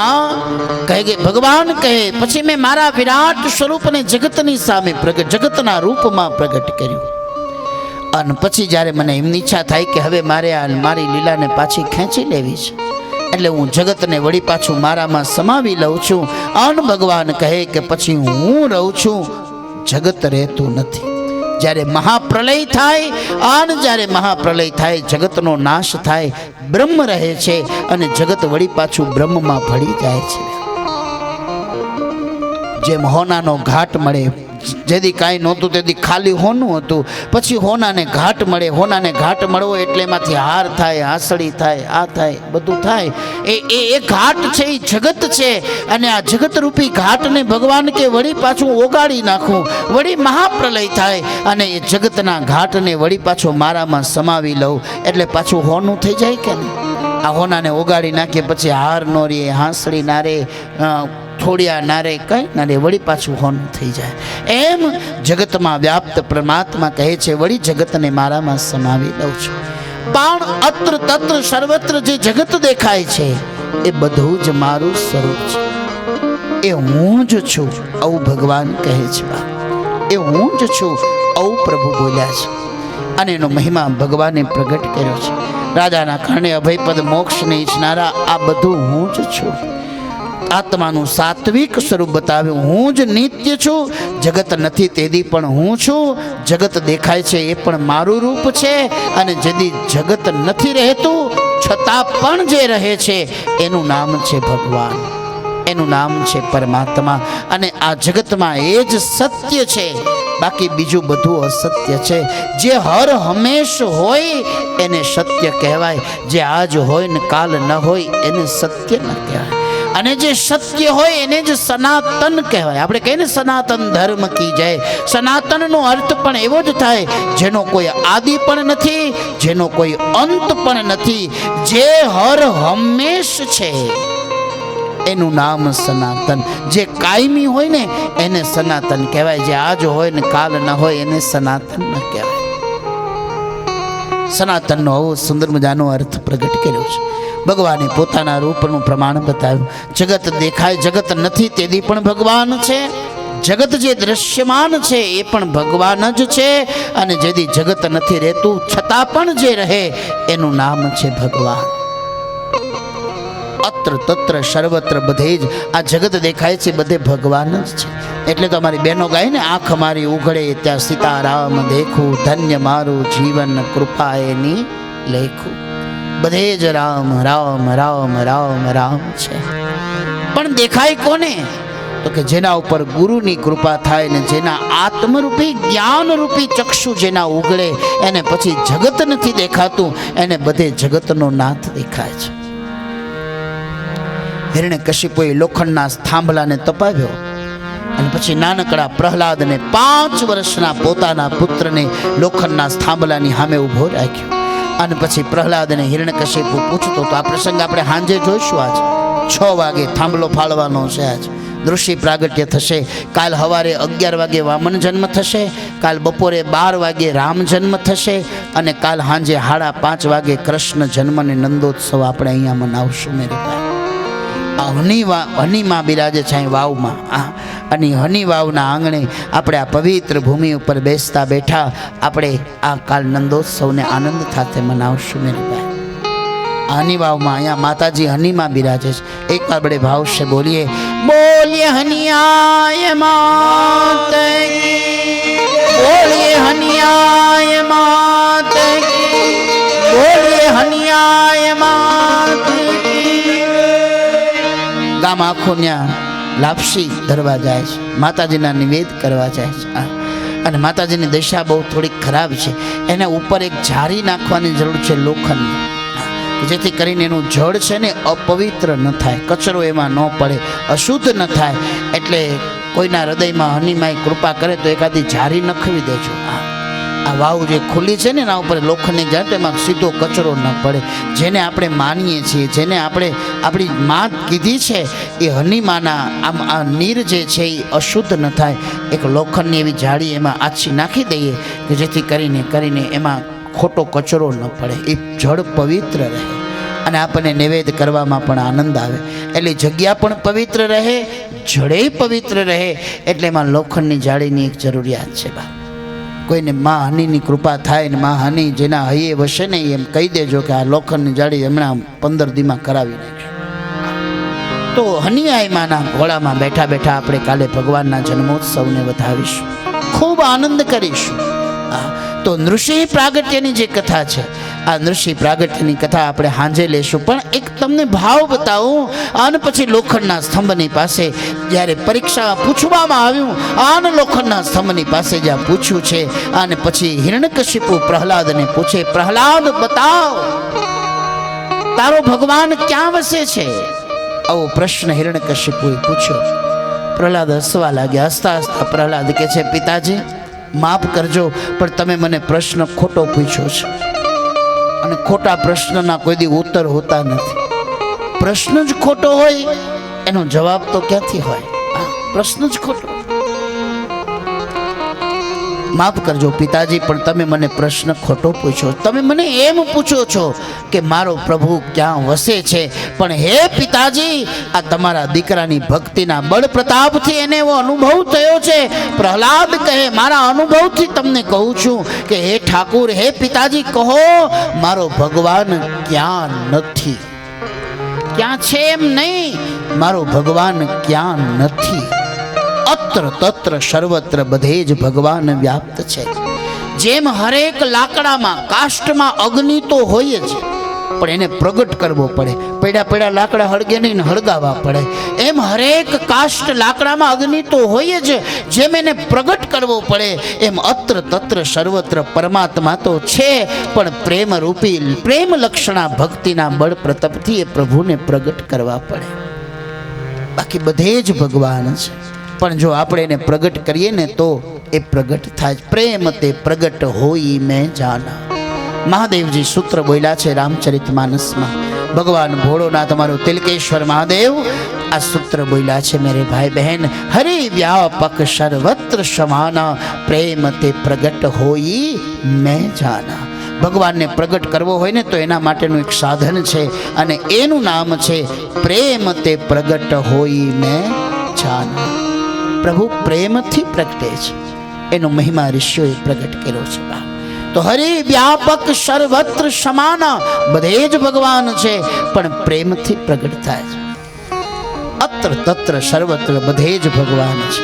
કહે કે ભગવાન કહે પછી મેં મારા વિરાટ સ્વરૂપને જગતની સામે પ્રગટ, જગતના રૂપમાં પ્રગટ કર્યું. અને પછી જ્યારે મને એમની ઈચ્છા થાય કે હવે મારે આ મારી લીલાને પાછી ખેંચી લેવી છે, એટલે હું જગતને વળી પાછું મારામાં સમાવી લઉં છું. અન ભગવાન કહે કે પછી હું રહું છું, જગત રહેતું નથી. જ્યારે મહાપ્રલય થાય, અને જ્યારે મહાપ્રલય થાય, જગતનો નાશ થાય, બ્રહ્મ રહે છે અને જગત વળી પાછું બ્રહ્મમાં ભળી જાય છે. જેમ હોનાનો ઘાટ મળે, જેથી કાંઈ નહોતું તેથી ખાલી હોનું હતું, પછી હોનાને ઘાટ મળે. હોનાને ઘાટ મળવો એટલે એમાંથી હાર થાય, હાંસળી થાય, આ થાય, બધું થાય. એ ઘાટ છે એ જગત છે. અને આ જગતરૂપી ઘાટને ભગવાન કે વળી પાછું ઓગાળી નાખું, વળી મહાપ્રલય થાય અને એ જગતના ઘાટને વળી પાછો મારામાં સમાવી લઉં, એટલે પાછું હોનું થઈ જાય કે નહીં? આ હોનાને ઓગાળી નાખીએ પછી હાર નો રે, હાંસળી ના રે, થોડિયા ના રે, કંઈ ના રે, વળી પાછું હોનું થઈ જાય. એમ જગતમાં વ્યાપ્ત પરમાત્મા કહે છે વળી જગતને મારામાં સમાવી દઉં છું. પણ અત્ર તત્ર સર્વત્ર જે જગત દેખાય છે એ બધું જ મારું સ્વરૂપ છે. એ હું જ છું આવું ભગવાન કહે છે. એ હું જ છું આવું પ્રભુ બોલ્યા છે. અને એનો મહિમા ભગવાને પ્રગટ કર્યો છે. રાજાના કારણે અભયપદ મોક્ષને ઈચ્છનારા આ બધું હું જ છું. આત્માનું સાત્વિક સ્વરૂપ બતાવ્યું. હું જ નિત્ય છું, જગત નથી તેથી પણ હું છું. જગત દેખાય છે એ પણ મારું રૂપ છે. અને જેથી જગત નથી રહેતું છતાં પણ જે રહે છે એનું નામ છે ભગવાન, એનું નામ છે પરમાત્મા. અને આ જગતમાં એ જ સત્ય છે, બાકી બીજું બધું અસત્ય છે. જે હર હંમેશ હોય એને સત્ય કહેવાય, જે આજ હોય ને કાલ ન હોય એને સત્ય ન કહેવાય. અને જે સત્ય હોય એને જ સનાતન કહેવાય. આપણે કહીએ ને સનાતન ધર્મ કી જય. સનાતનનો અર્થ પણ એવો જ થાય જેનો કોઈ આદિ પણ નથી, જેનો કોઈ અંત પણ નથી, જે હર હંમેશ છે. એનું નામ સનાતન. જે કાયમી હોય ને એને સનાતન કહેવાય. જે આજ હોય ને કાલ ન હોય એને સનાતન ન કહેવાય. સનાતનનો આવો સુંદર મજાનો અર્થ પ્રગટ કર્યો છે. ભગવાને પોતાના રૂપનું પ્રમાણ બતાવ્યું. જગત દેખાય, જગત નથી તેથી પણ ભગવાન છે. જગત જે દ્રશ્યમાન છે એ પણ ભગવાન જ છે. અને જેથી જગત નથી રહેતું છતાં પણ જે રહે એનું નામ છે ભગવાન. અત્ર તત્ર સર્વત્ર બધે જ આ જગત દેખાય છે બધે ભગવાન જ છે. એટલે તો અમારી બહેનો ગાય ને, આંખ મારી ઉઘડે ત્યાં સીતારામ દેખું, ધન્ય મારું જીવન કૃપા એની લેખું. બધે જ રામ રામ રામ રામ રામ છે. પણ દેખાય કોને? તો કે જેના ઉપર ગુરુની કૃપા થાય ને જેના આત્મરૂપી જ્ઞાનરૂપી ચક્ષુ જેના ઉગડે એને પછી જગત નથી દેખાતું, એને બધે જગતનો નાથ દેખાય છે. હિરણ્યકશિપુએ લોખંડના થાંભલાને તપાવ્યો અને પછી નાનકડા પ્રહલાદને 5 વર્ષના પોતાના પુત્રને લોખંડના થાંભલાની સામે ઊભો રાખ્યો. અને પછી પ્રહલાદને હિરણ્યકશિપુ પૂછતો તો આ પ્રસંગ આપણે સાંજે જોઈશું. આજ 6 વાગે થાંભલો ફાળવાનો છે. આજ દૃષ્ટિ પ્રાગટ્ય થશે. કાલ સવારે 11 વાગે વામન જન્મ થશે. કાલ બપોરે 12 વાગે રામ જન્મ થશે. અને કાલ સાંજે 5:30 વાગે કૃષ્ણ જન્મને નંદોત્સવ આપણે અહીંયા મનાવશું. મેરે ભાઈ હનીમાં બિરાજે છે વાવમાં. અને હની વાવના આંગણે આપણે આ પવિત્ર ભૂમિ ઉપર બેસતા બેઠા આપણે આ કાલ નંદોત્સવને આનંદ સાથે મનાવશું. મેરે ભાઈ હની વાવમાં અહીંયા માતાજી હનીમાં બિરાજે છે. એક વાર બડે ભાવ છે બોલીએ, બોલીએ હનિયાય માત કી, બોલીએ હનિયાય માત કી, બોલીએ હનિયાય માત કી. ગામ આખું ત્યાં લાપસી ધરવા જાય છે, માતાજીના નિવેદ કરવા જાય છે. અને માતાજીની દશા બહુ થોડીક ખરાબ છે. એને ઉપર એક જારી નાખવાની જરૂર છે લોખંડની, જેથી કરીને એનું જળ છે ને અપવિત્ર ન થાય, કચરો એમાં ન પડે, અશુદ્ધ ન થાય. એટલે કોઈના હૃદયમાં હનીમાઈ કૃપા કરે તો એકાદી જારી નખવી દેજો. આ વાવ જે ખુલ્લી છે ને એના ઉપર લોખંડની જાય તો એમાં સીધો કચરો ન પડે. જેને આપણે માનીએ છીએ, જેને આપણે આપણી માં કીધી છે એ હનીમાના આમ આ નીર જે છે એ અશુદ્ધ ન થાય. એક લોખંડની એવી જાળી એમાં આછી નાખી દઈએ કે જેથી કરીને એમાં ખોટો કચરો ન પડે, એ જળ પવિત્ર રહે અને આપણને નિવેદ કરવામાં પણ આનંદ આવે. એટલે જગ્યા પણ પવિત્ર રહે, જળે પવિત્ર રહે. એટલે એમાં લોખંડની જાળીની એક જરૂરિયાત છે. બા કોઈને માં હનીની કૃપા થાય ને માં હની જેના હૈયે વસે ને એમ કહી દેજો કે આ લોખંડની જાળી હમણાં 15 દીમાં કરાવી નાખીશું. તો હનિયાઈમાના ઘોડામાં બેઠા બેઠા આપણે કાલે ભગવાનના જન્મોત્સવને વધાવીશું, ખૂબ આનંદ કરીશું. તો નૃસિંહ પ્રાગટ્યની જે કથા છે, આ નૃસિંહ પ્રાગટ્યની કથા આપણે સાંજે લેશું. પણ એક તમને ભાવ બતાવું. અને પછી લોખંડના સ્તંભની પાસે જ્યારે પરીક્ષા પૂછવામાં આવ્યું, આન લોખંડના સ્તંભની પાસે જ્યાં પૂછ્યું છે, અને પછી હિરણ્યકશિપુ પ્રહલાદને પૂછે, પ્રહલાદ બતાવ તારો ભગવાન ક્યાં વસે છે? આવો પ્રશ્ન હિરણ્યકશિપુએ પૂછ્યો. પ્રહલાદ હસવા લાગ્યા. હસતા હસતા પ્રહલાદ કહે છે, પિતાજી માફ કરજો, પણ તમે મને પ્રશ્ન ખોટો પૂછ્યો છે. અને ખોટા પ્રશ્નના કોઈ દી ઉત્તર હોતા નથી. પ્રશ્ન જ ખોટો હોય એનો જવાબ તો ક્યાંથી હોય? પ્રશ્ન જ ખોટો. માફ કરજો પિતાજી, પણ તમે મને પ્રશ્ન ખોટો પૂછ્યો. તમે મને એમ પૂછો છો કે મારો પ્રભુ ક્યાં વસે છે. પણ હે પિતાજી, આ તમારા દીકરાની ભક્તિના બળ પ્રતાપથી એને એવો અનુભવ થયો છે. પ્રહલાદ કહે, મારા અનુભવથી તમને કહું છું કે હે ઠાકુર, હે પિતાજી કહો મારો ભગવાન ક્યાં નથી. ક્યાં છે એમ નહીં, મારો ભગવાન ક્યાં નથી. અત્ર તત્ર સર્વત્ર બધે જ ભગવાન વ્યાપ્ત છે. જેમ હરેક લાકડામાં કાષ્ટમાં અગ્નિ તો હોય જ, પણ એને પ્રગટ કરવો પડે. પડ્યા લાકડા હળગે નહીં, હળગાવવા પડે. એમ હરેક કાષ્ટ લાકડામાં અગ્નિ તો હોય જ, જેમ એને પ્રગટ કરવો પડે એમ અત્ર તત્ર સર્વત્ર પરમાત્મા તો છે, પણ પ્રેમ રૂપી પ્રેમ લક્ષણા ભક્તિના બળ પ્રતાપથી એ પ્રભુને પ્રગટ કરવા પડે. બાકી બધે જ ભગવાન છે, પણ જો આપણે એને પ્રગટ કરીએ ને તો એ પ્રગટ થાય. પ્રેમ તે પ્રગટ હોઈ મેં જાના. મહાદેવજી સૂત્ર બોલ્યા છે રામચરિતમાનસમાં. ભગવાન ભોળોનાથ અમારો તિલકેશ્વર મહાદેવ આ સૂત્ર બોલ્યા છે મેરે ભાઈ બહેન, હરિ વ્યાપક સર્વત્ર સમાના, પ્રેમ તે પ્રગટ હોઈ મેં જાના. ભગવાનને પ્રગટ કરવો હોય ને તો એના માટેનું એક સાધન છે અને એનું નામ છે પ્રેમ તે પ્રગટ હોઈ મેં જાના. પ્રભુ પ્રેમથી પ્રગટે છે, એનો મહિમા ઋષિઓએ પ્રગટ કર્યો છે. તો હરિ વ્યાપક સર્વત્ર સમાના, બધે જ ભગવાન છે પણ પ્રેમથી પ્રગટ થાય છે. અત્ર તત્ર સર્વત્ર બધે જ ભગવાન છે.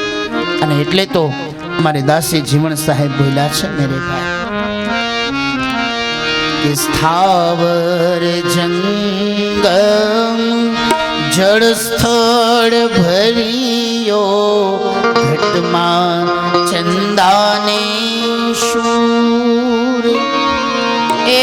અને એટલે તો અમારે દાસી જીવણ સાહેબ બોલ્યા છે મેરે ભાઈ કે સ્થાવર જંગમ જળ સ્થળ ભરિયો, ઘટમાં ચંદાને શૂર. એ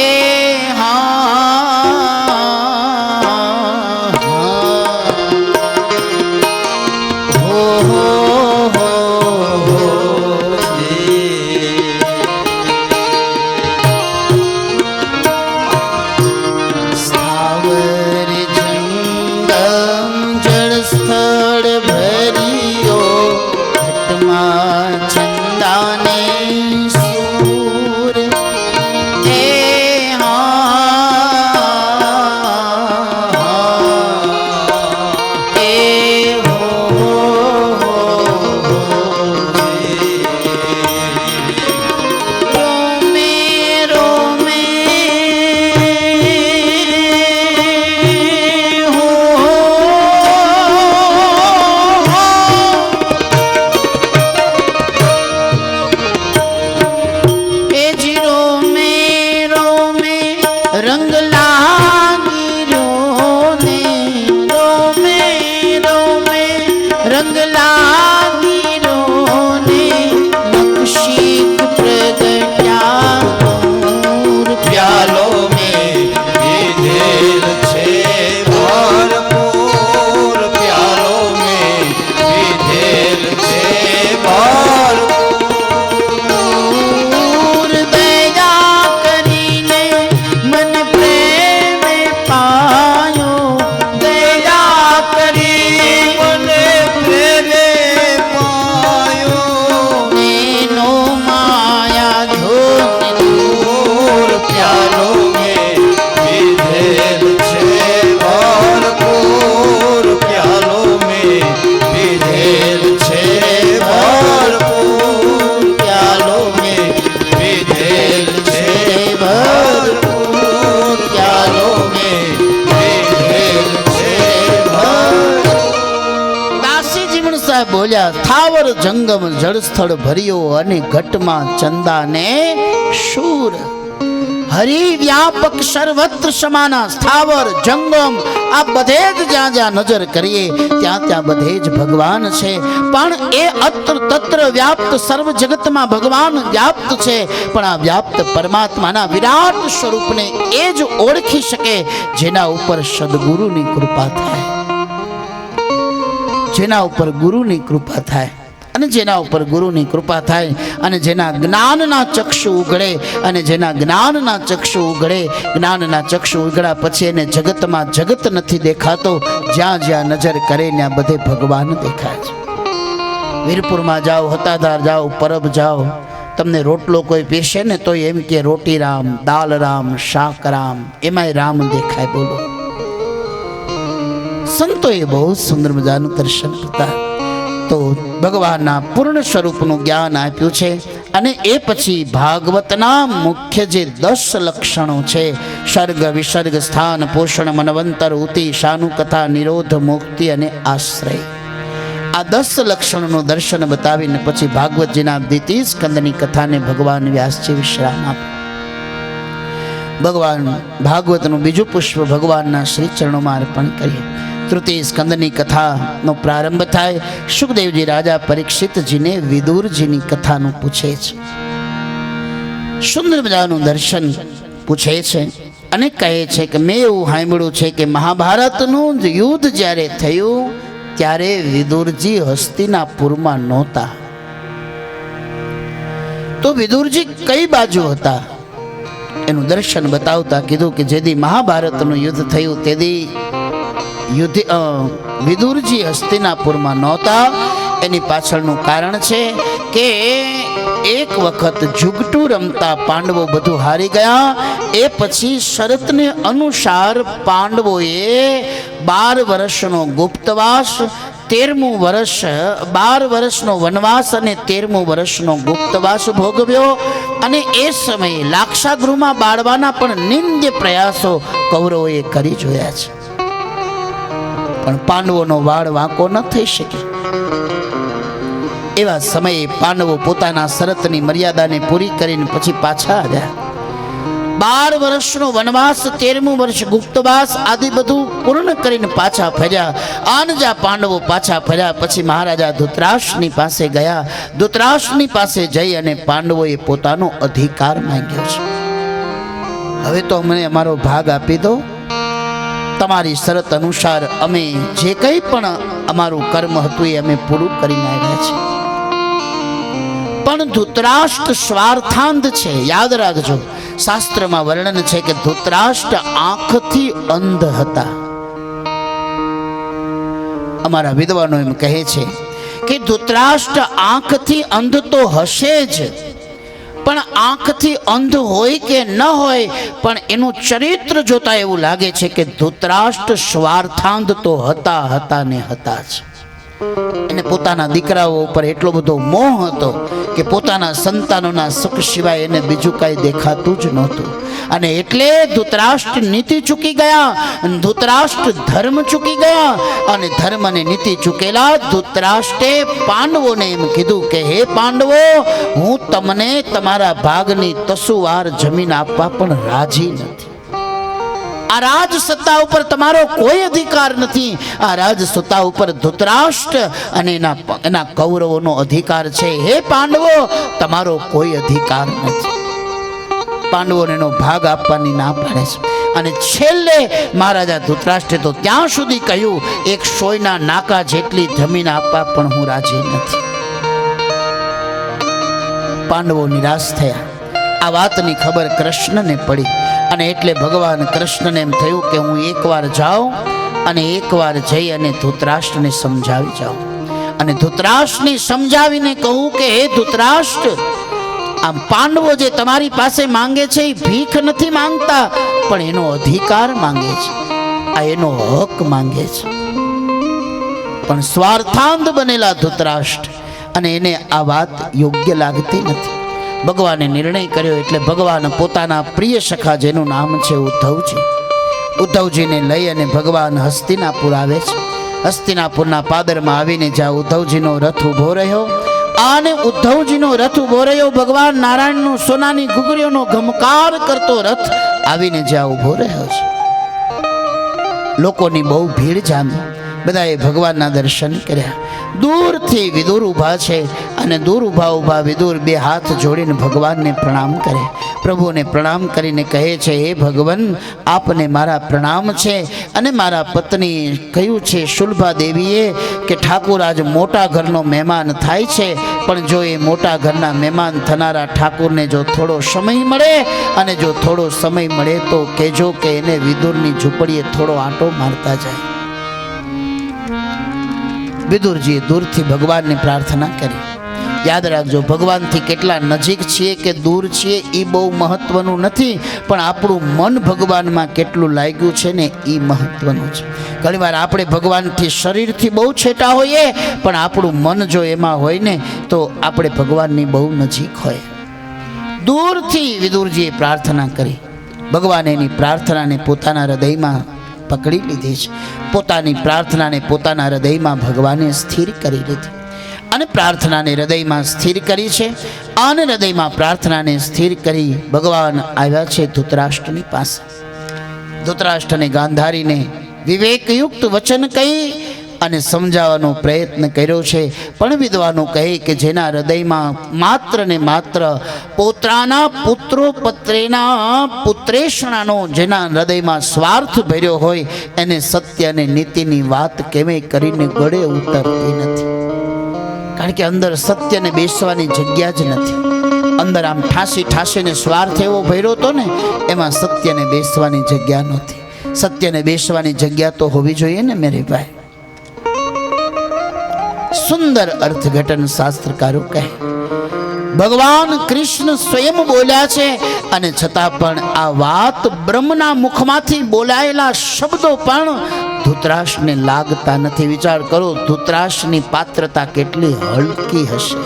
બોલ્યા થાવર જંગમ જળ સ્થળ ભર્યો અને ઘટમાં ચંદાને શૂર. હરિ વ્યાપક સર્વત્ર સમાના, સ્થાવર જંગમ આ બધે જ જ્યાં જ્યાં નજર કરીએ ત્યાં ત્યાં બધે જ ભગવાન છે. પણ એ અત્ર તત્ર વ્યાપ્ત સર્વ જગતમાં ભગવાન વ્યાપ્ત છે. પણ આ વ્યાપ્ત પરમાત્માના વિરાટ સ્વરૂપને એ જ ઓળખી શકે જેના ઉપર સદગુરુની કૃપા થાય, જેના ઉપર ગુરુની કૃપા થાય. અને જેના ઉપર ગુરુની કૃપા થાય અને જેના જ્ઞાનના ચક્ષુ ઉઘડે, અને જેના જ્ઞાનના ચક્ષુ ઉઘડે, જ્ઞાનના ચક્ષુ ઉઘડ્યા પછી એને જગતમાં જગત નથી દેખાતો. જ્યાં જ્યાં નજર કરે ત્યાં બધે ભગવાન દેખાય છે. વીરપુરમાં જાઓ, હતાધાર જાઓ, પરબ જાઓ, તમને રોટલો કોઈ પીશે ને તો એમ કે રોટી રામ, દાલ રામ, શાક રામ, એમાંય રામ દેખાય. બોલો, સંતોએ બહુ સુંદર મજાનું દર્શન કરતા. તો ભગવાનના પૂર્ણ સ્વરૂપનું જ્ઞાન આપ્યું છે. અને એ પછી ભાગવતના મુખ્ય જે 10 લક્ષણો છે, સર્ગ વિસર્ગ સ્થાન પોષણ મનવંતર ઉતિ શાનુ કથા નિરોધ મુક્તિ અને આશ્રય, આ 10 લક્ષણોનું દર્શન બતાવીને પછી ભાગવતજીના 2ય સ્કંદની કથાને ભગવાન વ્યાસજી વિશ્રામ આપ્યો. ભગવાન ભાગવતનું બીજું પુષ્પ ભગવાનના શ્રી ચરણોમાં અર્પણ કરીએ. 3ય સ્કંદની કથાનો પ્રારંભ થાય. સુખદેવજી રાજા પરીક્ષિતજીને વિદુરજીની કથાનું પૂછે છે. સુંદર મજાનું દર્શન પૂછે છે અને કહે છે કે મેં એવું સાંભળ્યું છે કે મહાભારતનું યુદ્ધ જ્યારે થયું ત્યારે વિદુરજી હસ્તિનાપુરમાં નહોતા. તો વિદુરજી કઈ બાજુ હતા એનું દર્શન બતાવતા કીધું કે જેદી મહાભારતનું યુદ્ધ થયું તેદી વિદુરજી હસ્તિનાપુરમાં નહોતા, એની પાછળનું કારણ છે કે એક વખત જુગટું રમતા પાંડવો બધું હારી ગયા. એ પછી શરતને અનુસાર પાંડવોએ 12 વર્ષનો ગુપ્તવાસ, 13મું વર્ષ 12 વર્ષનો વનવાસ અને 13મું વર્ષનો ગુપ્તવાસ ભોગવ્યો. અને એ સમયે લાક્ષાગૃહમાં બાળવાના પણ નિંદ્ય પ્રયાસો કૌરવોએ કરી જોયા છે, પણ પાંડવોનો વાળ વાંકો ન થઈ શકે. એવા સમયે પાંડવો પોતાના શરતની મર્યાદાને પૂરી કરીને પછી પાછા આવ્યા. 12 વર્ષનો વનવાસ, 13મું વર્ષ ગુપ્તવાસ આદિ બધું પૂર્ણ કરીને પાછા ફર્યા. આનજા પાંડવો પાછા ફર્યા પછી મહારાજા ધૃતરાષ્ટ્રની પાસે ગયા. ધૃતરાષ્ટ્રની પાસે જઈ અને પાંડવોએ પોતાનો અધિકાર માંગ્યો છે. હવે તો અમને અમારો ભાગ આપી દો. તમારી શરત અનુસાર અમે જે કંઈ પણ અમારું કર્મ હતું એ અમે પૂરું કરીને આવ્યા છીએ. પણ ધૃતરાષ્ટ્ર સ્વાર્થાંધ છે. યાદ રાખજો, શાસ્ત્રમાં વર્ણન છે કે ધૃતરાષ્ટ્ર આંખથી અંધ હતા. અમારા વિદ્વાનો એમ કહે છે કે ધૃતરાષ્ટ્ર આંખથી અંધ તો હશે જ, પણ આંખથી અંધ હોય કે ન હોય, પણ એનું ચરિત્ર જોતા એવું લાગે છે કે ધૃતરાષ્ટ્ર સ્વાર્થાંધ તો હતા ને હતા જ. એને પોતાના દીકરાઓ ઉપર એટલો બધો મોહ હતો કે પોતાના સંતાનોના સુખ સિવાય એને બીજું કાંઈ દેખાતું જ નહોતું. અને એટલે ધૃતરાષ્ટ્ર નીતિ ચૂકી ગયા, ધૃતરાષ્ટ્ર ધર્મ ચૂકી ગયા. અને ધર્મ અને નીતિ ચૂકેલા ધૃતરાષ્ટ્રે પાંડવોને એમ કીધું કે હે પાંડવો, હું તમને તમારા ભાગની તસુવાર જમીન આપવા પણ રાજી નથી. આ રાજ સત્તા ઉપર તમારો કોઈ અધિકાર નથી. આ રાજ સત્તા ઉપર ધૃતરાષ્ટ્ર અને એના કૌરવોનો અધિકાર છે. હે પાંડવો, તમારો કોઈ અધિકાર નથી. પાંડવોને એનો ભાગ આપવાની ના પાડે છે. અને છેલ્લે મહારાજા ધૃતરાષ્ટ્રે તો ત્યાં સુધી કહ્યું, એક સોયના નાકા જેટલી જમીન આપવા પણ હું રાજી નથી. પાંડવો નિરાશ થયા. આ વાતની ખબર કૃષ્ણને પડી અને એટલે ભગવાન કૃષ્ણને એમ થયું કે હું એકવાર જાઉં અને એકવાર જઈ અને ધૃતરાષ્ટ્રને સમજાવી જાઉં અને ધૃતરાષ્ટ્રને સમજાવીને કહું કે હે ધૃતરાષ્ટ્ર, આમ પાંડવો જે તમારી પાસે માંગે છે એ ભીખ નથી માંગતા, પણ એનો અધિકાર માંગે છે, આ એનો હક માંગે છે. પણ સ્વાર્થાંધ બનેલા ધૃતરાષ્ટ્ર અને એને આ વાત યોગ્ય લાગતી નથી. ભગવાને નિર્ણય કર્યો એટલે ભગવાન પોતાના પ્રિય સખા જેનું નામ છે ઉદ્ધવજી, ઉદ્ધવજીને લઈ અને ભગવાન હસ્તિનાપુર આવે છે. હસ્તિનાપુરના પાદરમાં આવીને જ્યાં ઉદ્ધવજીનો રથ ઊભો રહ્યો અને ઉદ્ધવજીનો રથ ઊભો રહ્યો, ભગવાન નારાયણનો સોનાની ઘૂઘરીઓનો ઘમકાર કરતો રથ આવીને જ્યાં ઊભો રહ્યો છે, લોકોની બહુ ભીડ જામી. બધાએ ભગવાનના દર્શન કર્યા. દૂરથી વિદુર ઊભા છે અને દૂર ઊભા વિદુર બે હાથ જોડીને ભગવાનને પ્રણામ કરે. પ્રભુને પ્રણામ કરીને કહે છે, હે ભગવાન, આપને મારા પ્રણામ છે. અને મારા પત્ની કહ્યું છે શુલ્ભા દેવીએ કે ઠાકુર આજ મોટા ઘરનો મહેમાન થાય છે, પણ જો એ મોટા ઘરના મહેમાન થનારા ઠાકુરને જો થોડો સમય મળે અને જો થોડો સમય મળે તો કહેજો કે એને વિદુરની ઝૂંપડીએ થોડો આંટો મારતા જાય. વિદુરજીએ દૂરથી ભગવાનને પ્રાર્થના કરી. યાદ રાખજો, ભગવાનથી કેટલા નજીક છીએ કે દૂર છીએ એ બહુ મહત્વનું નથી, પણ આપણું મન ભગવાનમાં કેટલું લાગ્યું છે ને એ મહત્વનું છે. ઘણીવાર આપણે ભગવાનથી શરીરથી બહુ છેટા હોઈએ, પણ આપણું મન જો એમાં હોય ને તો આપણે ભગવાનની બહુ નજીક હોય. દૂરથી વિદુરજીએ પ્રાર્થના કરી. ભગવાન એની પ્રાર્થનાને પોતાના હૃદયમાં પકડી લીધી છે. પોતાની પ્રાર્થનાને પોતાના હૃદયમાં ભગવાને સ્થિર કરી લીધી અને પ્રાર્થનાને હૃદયમાં સ્થિર કરી છે. અને હૃદયમાં પ્રાર્થનાને સ્થિર કરી ભગવાન આવ્યા છે ધૃતરાષ્ટ્રની પાસે. ધૃતરાષ્ટ્રને ગાંધારીને વિવેકયુક્ત વચન કહી અને સમજાવવાનો પ્રયત્ન કર્યો છે. પણ વિદ્વાનો કહે કે જેના હૃદયમાં માત્ર ને માત્ર પોતાના પુત્રો પત્રેના પુત્રેષણાનો જેના હૃદયમાં સ્વાર્થ ભર્યો હોય એને સત્ય અને નીતિની વાત કેવાય કરીને ગળે ઉતરતી નથી. કારણ કે અંદર સત્યને બેસવાની જગ્યા જ નથી. અંદર આમ ઠાસીને સ્વાર્થ એવો ભર્યો હતો ને, એમાં સત્યને બેસવાની જગ્યા નથી. સત્યને બેસવાની જગ્યા તો હોવી જોઈએ ને મેરે ભાઈ. સુંદર અર્થઘટન શાસ્ત્રકારો કહે, ભગવાન કૃષ્ણ સ્વયં બોલ્યા છે અને છતાં પણ આ વાત બ્રહ્મના મુખમાંથી બોલાયેલા શબ્દો પણ ધૃતરાષ્ટ્રને લાગતા નથી. વિચાર કરો, ધૃતરાષ્ટ્રની પાત્રતા કેટલી હલકી હશે,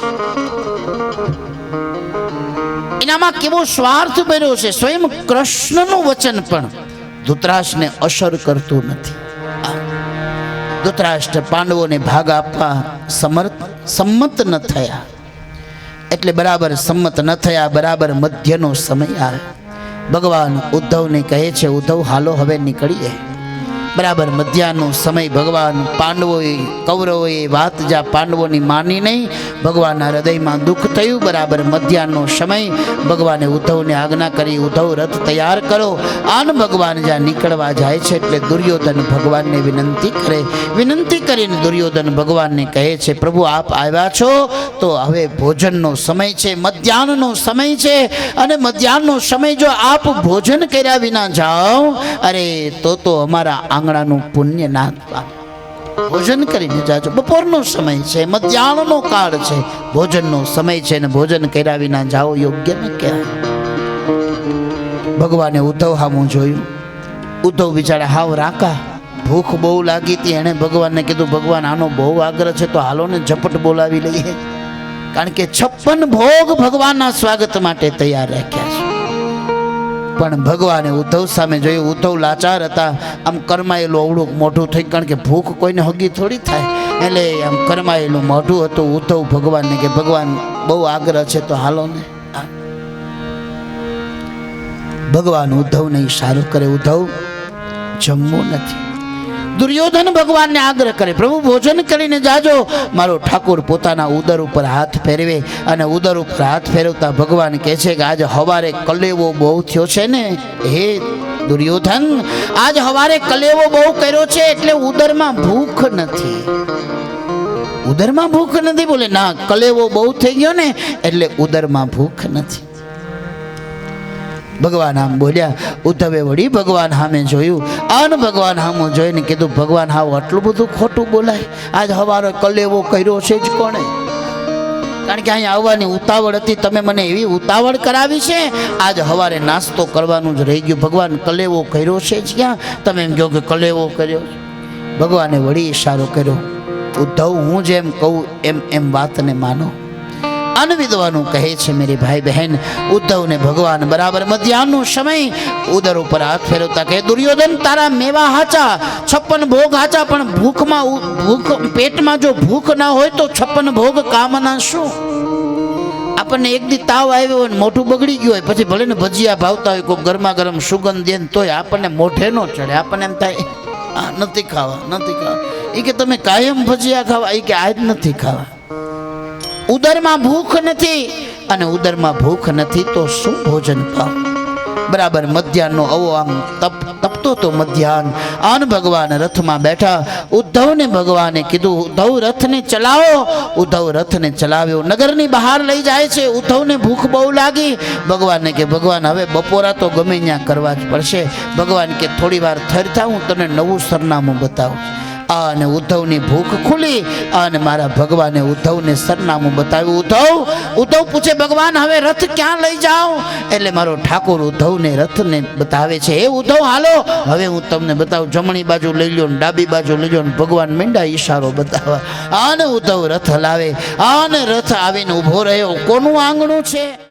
એનામાં કેવો સ્વાર્થ ભર્યો છે. સ્વયં કૃષ્ણનું વચન પણ ધૃતરાષ્ટ્રને અસર કરતું નથી. ધૃતરાષ્ટ્ર પાંડવોને ભાગ આપવા સંમત ન થયા, એટલે બરાબર સંમત ન થયા, બરાબર મધ્યનો સમય આવે. ભગવાન ઉદ્ધવને કહે છે, ઉદ્ધવ હાલો હવે નીકળીએ. બરાબર મધ્યાહનો સમય. ભગવાન પાંડવોએ કૌરવોએ વાત જ્યાં પાંડવોની માની નહીં, ભગવાનના હૃદયમાં દુઃખ થયું. બરાબર મધ્યાહનો સમય. ભગવાને ઉદ્ધવને આજ્ઞા કરી, ઉદ્ધવ રથ તૈયાર કરો. આન ભગવાન જ્યાં નીકળવા જાય છે એટલે દુર્યોધન ભગવાનને વિનંતી કરે. વિનંતી કરીને દુર્યોધન ભગવાનને કહે છે, પ્રભુ આપ આવ્યા છો તો હવે ભોજનનો સમય છે, મધ્યાહનનો સમય છે, અને મધ્યાહનનો સમય જો આપ ભોજન કર્યા વિના જાઓ, અરે તો અમારા આંગણાનું પુણ્ય ના પામે. ભોજન કરીને જાજો. બપોરનો સમય છે, મધ્યાહનનો કાળ છે, ભોજનનો સમય છે, ને ભોજન કર્યા વિના જાઓ યોગ્ય ન કહેવાય. ભગવાને ઉદ્ધવ હામું જોયું. ઉદ્ધવ બિચારા હાવ રાકા, ભૂખ બહુ લાગી હતી. એણે ભગવાનને કીધું, ભગવાન આનો બહુ આગ્રહ છે તો હાલો ને ઝપટ બોલાવી લઈએ, કારણ કે 56 ભોગ ભગવાનના સ્વાગત માટે તૈયાર રાખ્યા છે. પણ ભગવાને ઉદ્ધવ સામે જોયું. ઉદ્ધવ લાચાર હતા, આમ કરમાયેલું અવળું મોઢું થઈ, કારણ કે ભૂખ કોઈને હગી થોડી થાય, એટલે આમ કરમાયેલું મોઢું હતું. ઉદ્ધવ ભગવાનને કે ભગવાન બહુ આગ્રહ છે તો હાલો ને. ભગવાન ઉદ્ધવને ઈશારો કરે, ઉદ્ધવ જમવું નથી. દુર્યોધન ભગવાનને આગ્રહ કરે, પ્રભુ ભોજન કરીને જાજો. મારો ઠાકોર પોતાના ઉદર ઉપર હાથ ફેરવે, અને ઉદર ઉપર હાથ ફેરવતા ભગવાન કહે છે કે આજ હવારે કલેવો બહુ થયો છે ને હે દુર્યોધન, આજ હવારે કલેવો બહુ કર્યો છે એટલે ઉદરમાં ભૂખ નથી. ઉદરમાં ભૂખ નથી? બોલે ના, કલેવો બહુ થઈ ગયો ને એટલે ઉદરમાં ભૂખ નથી. ભગવાન આમ બોલ્યા. ઉદ્ધવે વળી ભગવાન સામે જોયું, અને ભગવાન સામે જોઈને કીધું, ભગવાન હાવ આટલું બધું ખોટું બોલાય? આજ હવારે કલેવો કર્યો છે જ કોણે? કારણ કે અહીંયા આવવાની ઉતાવળ હતી, તમે મને એવી ઉતાવળ કરાવી છે. આજ હવારે નાસ્તો કરવાનું જ રહી ગયું. ભગવાન કલેવો કર્યો છે જ ક્યાં? તમે એમ કહો કે કલેવો કર્યો. ભગવાને વળી ઈશારો કર્યો, ઉદ્ધવ હું જેમ કહું એમ વાતને માનો. અનવિદ્વાનું કહે છે મેરી ભાઈ બહેન, ઉદ્ધવને ભગવાન બરાબર મધ્યાહનનો સમય ઉદર ઉપર હાથ ફેરવતા કહે, દુર્યોધન તારા મેવા હાચા, 56 ભોગ હાચા, પણ પેટમાં જો ભૂખ ના હોય તો 56 ભોગ કામના શું? આપણને એક દી તાવ આવ્યો હોય, મોઢું બગડી ગયું હોય, પછી ભલે ને ભજીયા ભાવતા હોય, કોઈ ગરમા ગરમ સુગંધ દે તોય આપણને મોઢે નો ચડે. આપણને એમ થાય નથી ખાવા. એ કે તમે કાયમ ભજીયા ખાવા? એ કે આજ નથી ખાવા. ઉદરમાં ભૂખ નથી, અને ઉદરમાં ભૂખ નથી તો શું ભોજન ખાવ? બરાબર મધ્યાહનનો અવો આમ તપતો તો મધ્યાહન. આન ભગવાન રથમાં બેઠા. ઉદ્ધવને ભગવાને કીધું, ઉદ્ધવ રથને ચલાવો. ઉદ્ધવ રથને ચલાવ્યો, નગરની બહાર લઈ જાય છે. ઉદ્ધવને ભૂખ બહુ લાગી. ભગવાનને કે ભગવાન હવે બપોરા તો ગમે ત્યાં કરવા જ પડશે. ભગવાન કે થોડી વાર ઠરતા, હું તને નવું સરનામું બતાવું. અને ઉદ્ધવની ભૂખ ખુલી, અને મારા ભગવાને ઉદ્ધવને સરનામું બતાવ્યું. ઉદ્ધવ પૂછે, ભગવાન હવે રથ ક્યાં લઈ જાઉં? એટલે મારો ઠાકોર ઉદ્ધવને રથને બતાવે છે. હે ઉદ્ધવ હાલો, હવે હું તમને બતાવું. જમણી બાજુ લઈ લ્યો ને ડાબી બાજુ લઈ લ્યો ને. ભગવાન મીંડા ઈશારો બતાવવા. અને ઉદ્ધવ રથ હલાવે, અને રથ આવીને ઊભો રહ્યો. કોનું આંગણું છે?